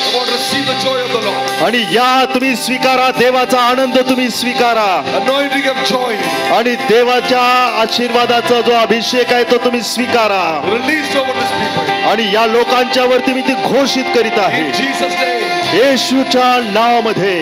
Come on, receive the joy of the Lord. आणि या तुम्ही स्वीकारा देवाचा आनंद तुम्ही स्वीकारा. Anointing of joy. आणि देवाच्या आशीर्वादाचा जो अभिषेक आहे तो तुम्ही स्वीकारा. Released over this people. आणि या लोकांच्या वरती मी ती घोषित करीत आहे In Jesus' name. येशूच्या नावामध्ये.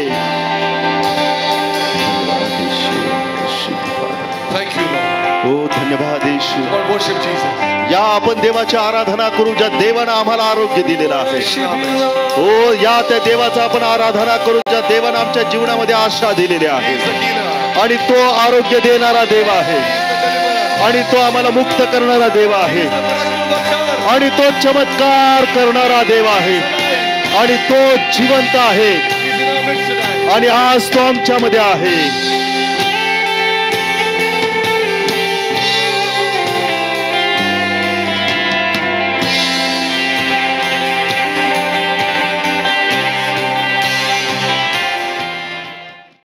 Thank you, Lord. हो धन्यवाद येशू. Come on, worship Jesus. या आपण देवाची आराधना करू ज्या देवानं आम्हाला आरोग्य दिलेलं आहे. Amen. हो या त्या देवाचा आपण आराधना करू ज्या देवानं आमच्या जीवनामध्ये आशा दिलेली He आहे. is the healer. आणि तो आरोग्य देणारा देव आहे. He is the deliverer. आणि तो आम्हाला मुक्त करणारा देव आहे. He is the miracle worker. आणि तो चमत्कार करणारा देव आहे. आणि तो जिवंत आहे. He is in our midst tonight. आणि आज तो आमच्यामध्ये आहे.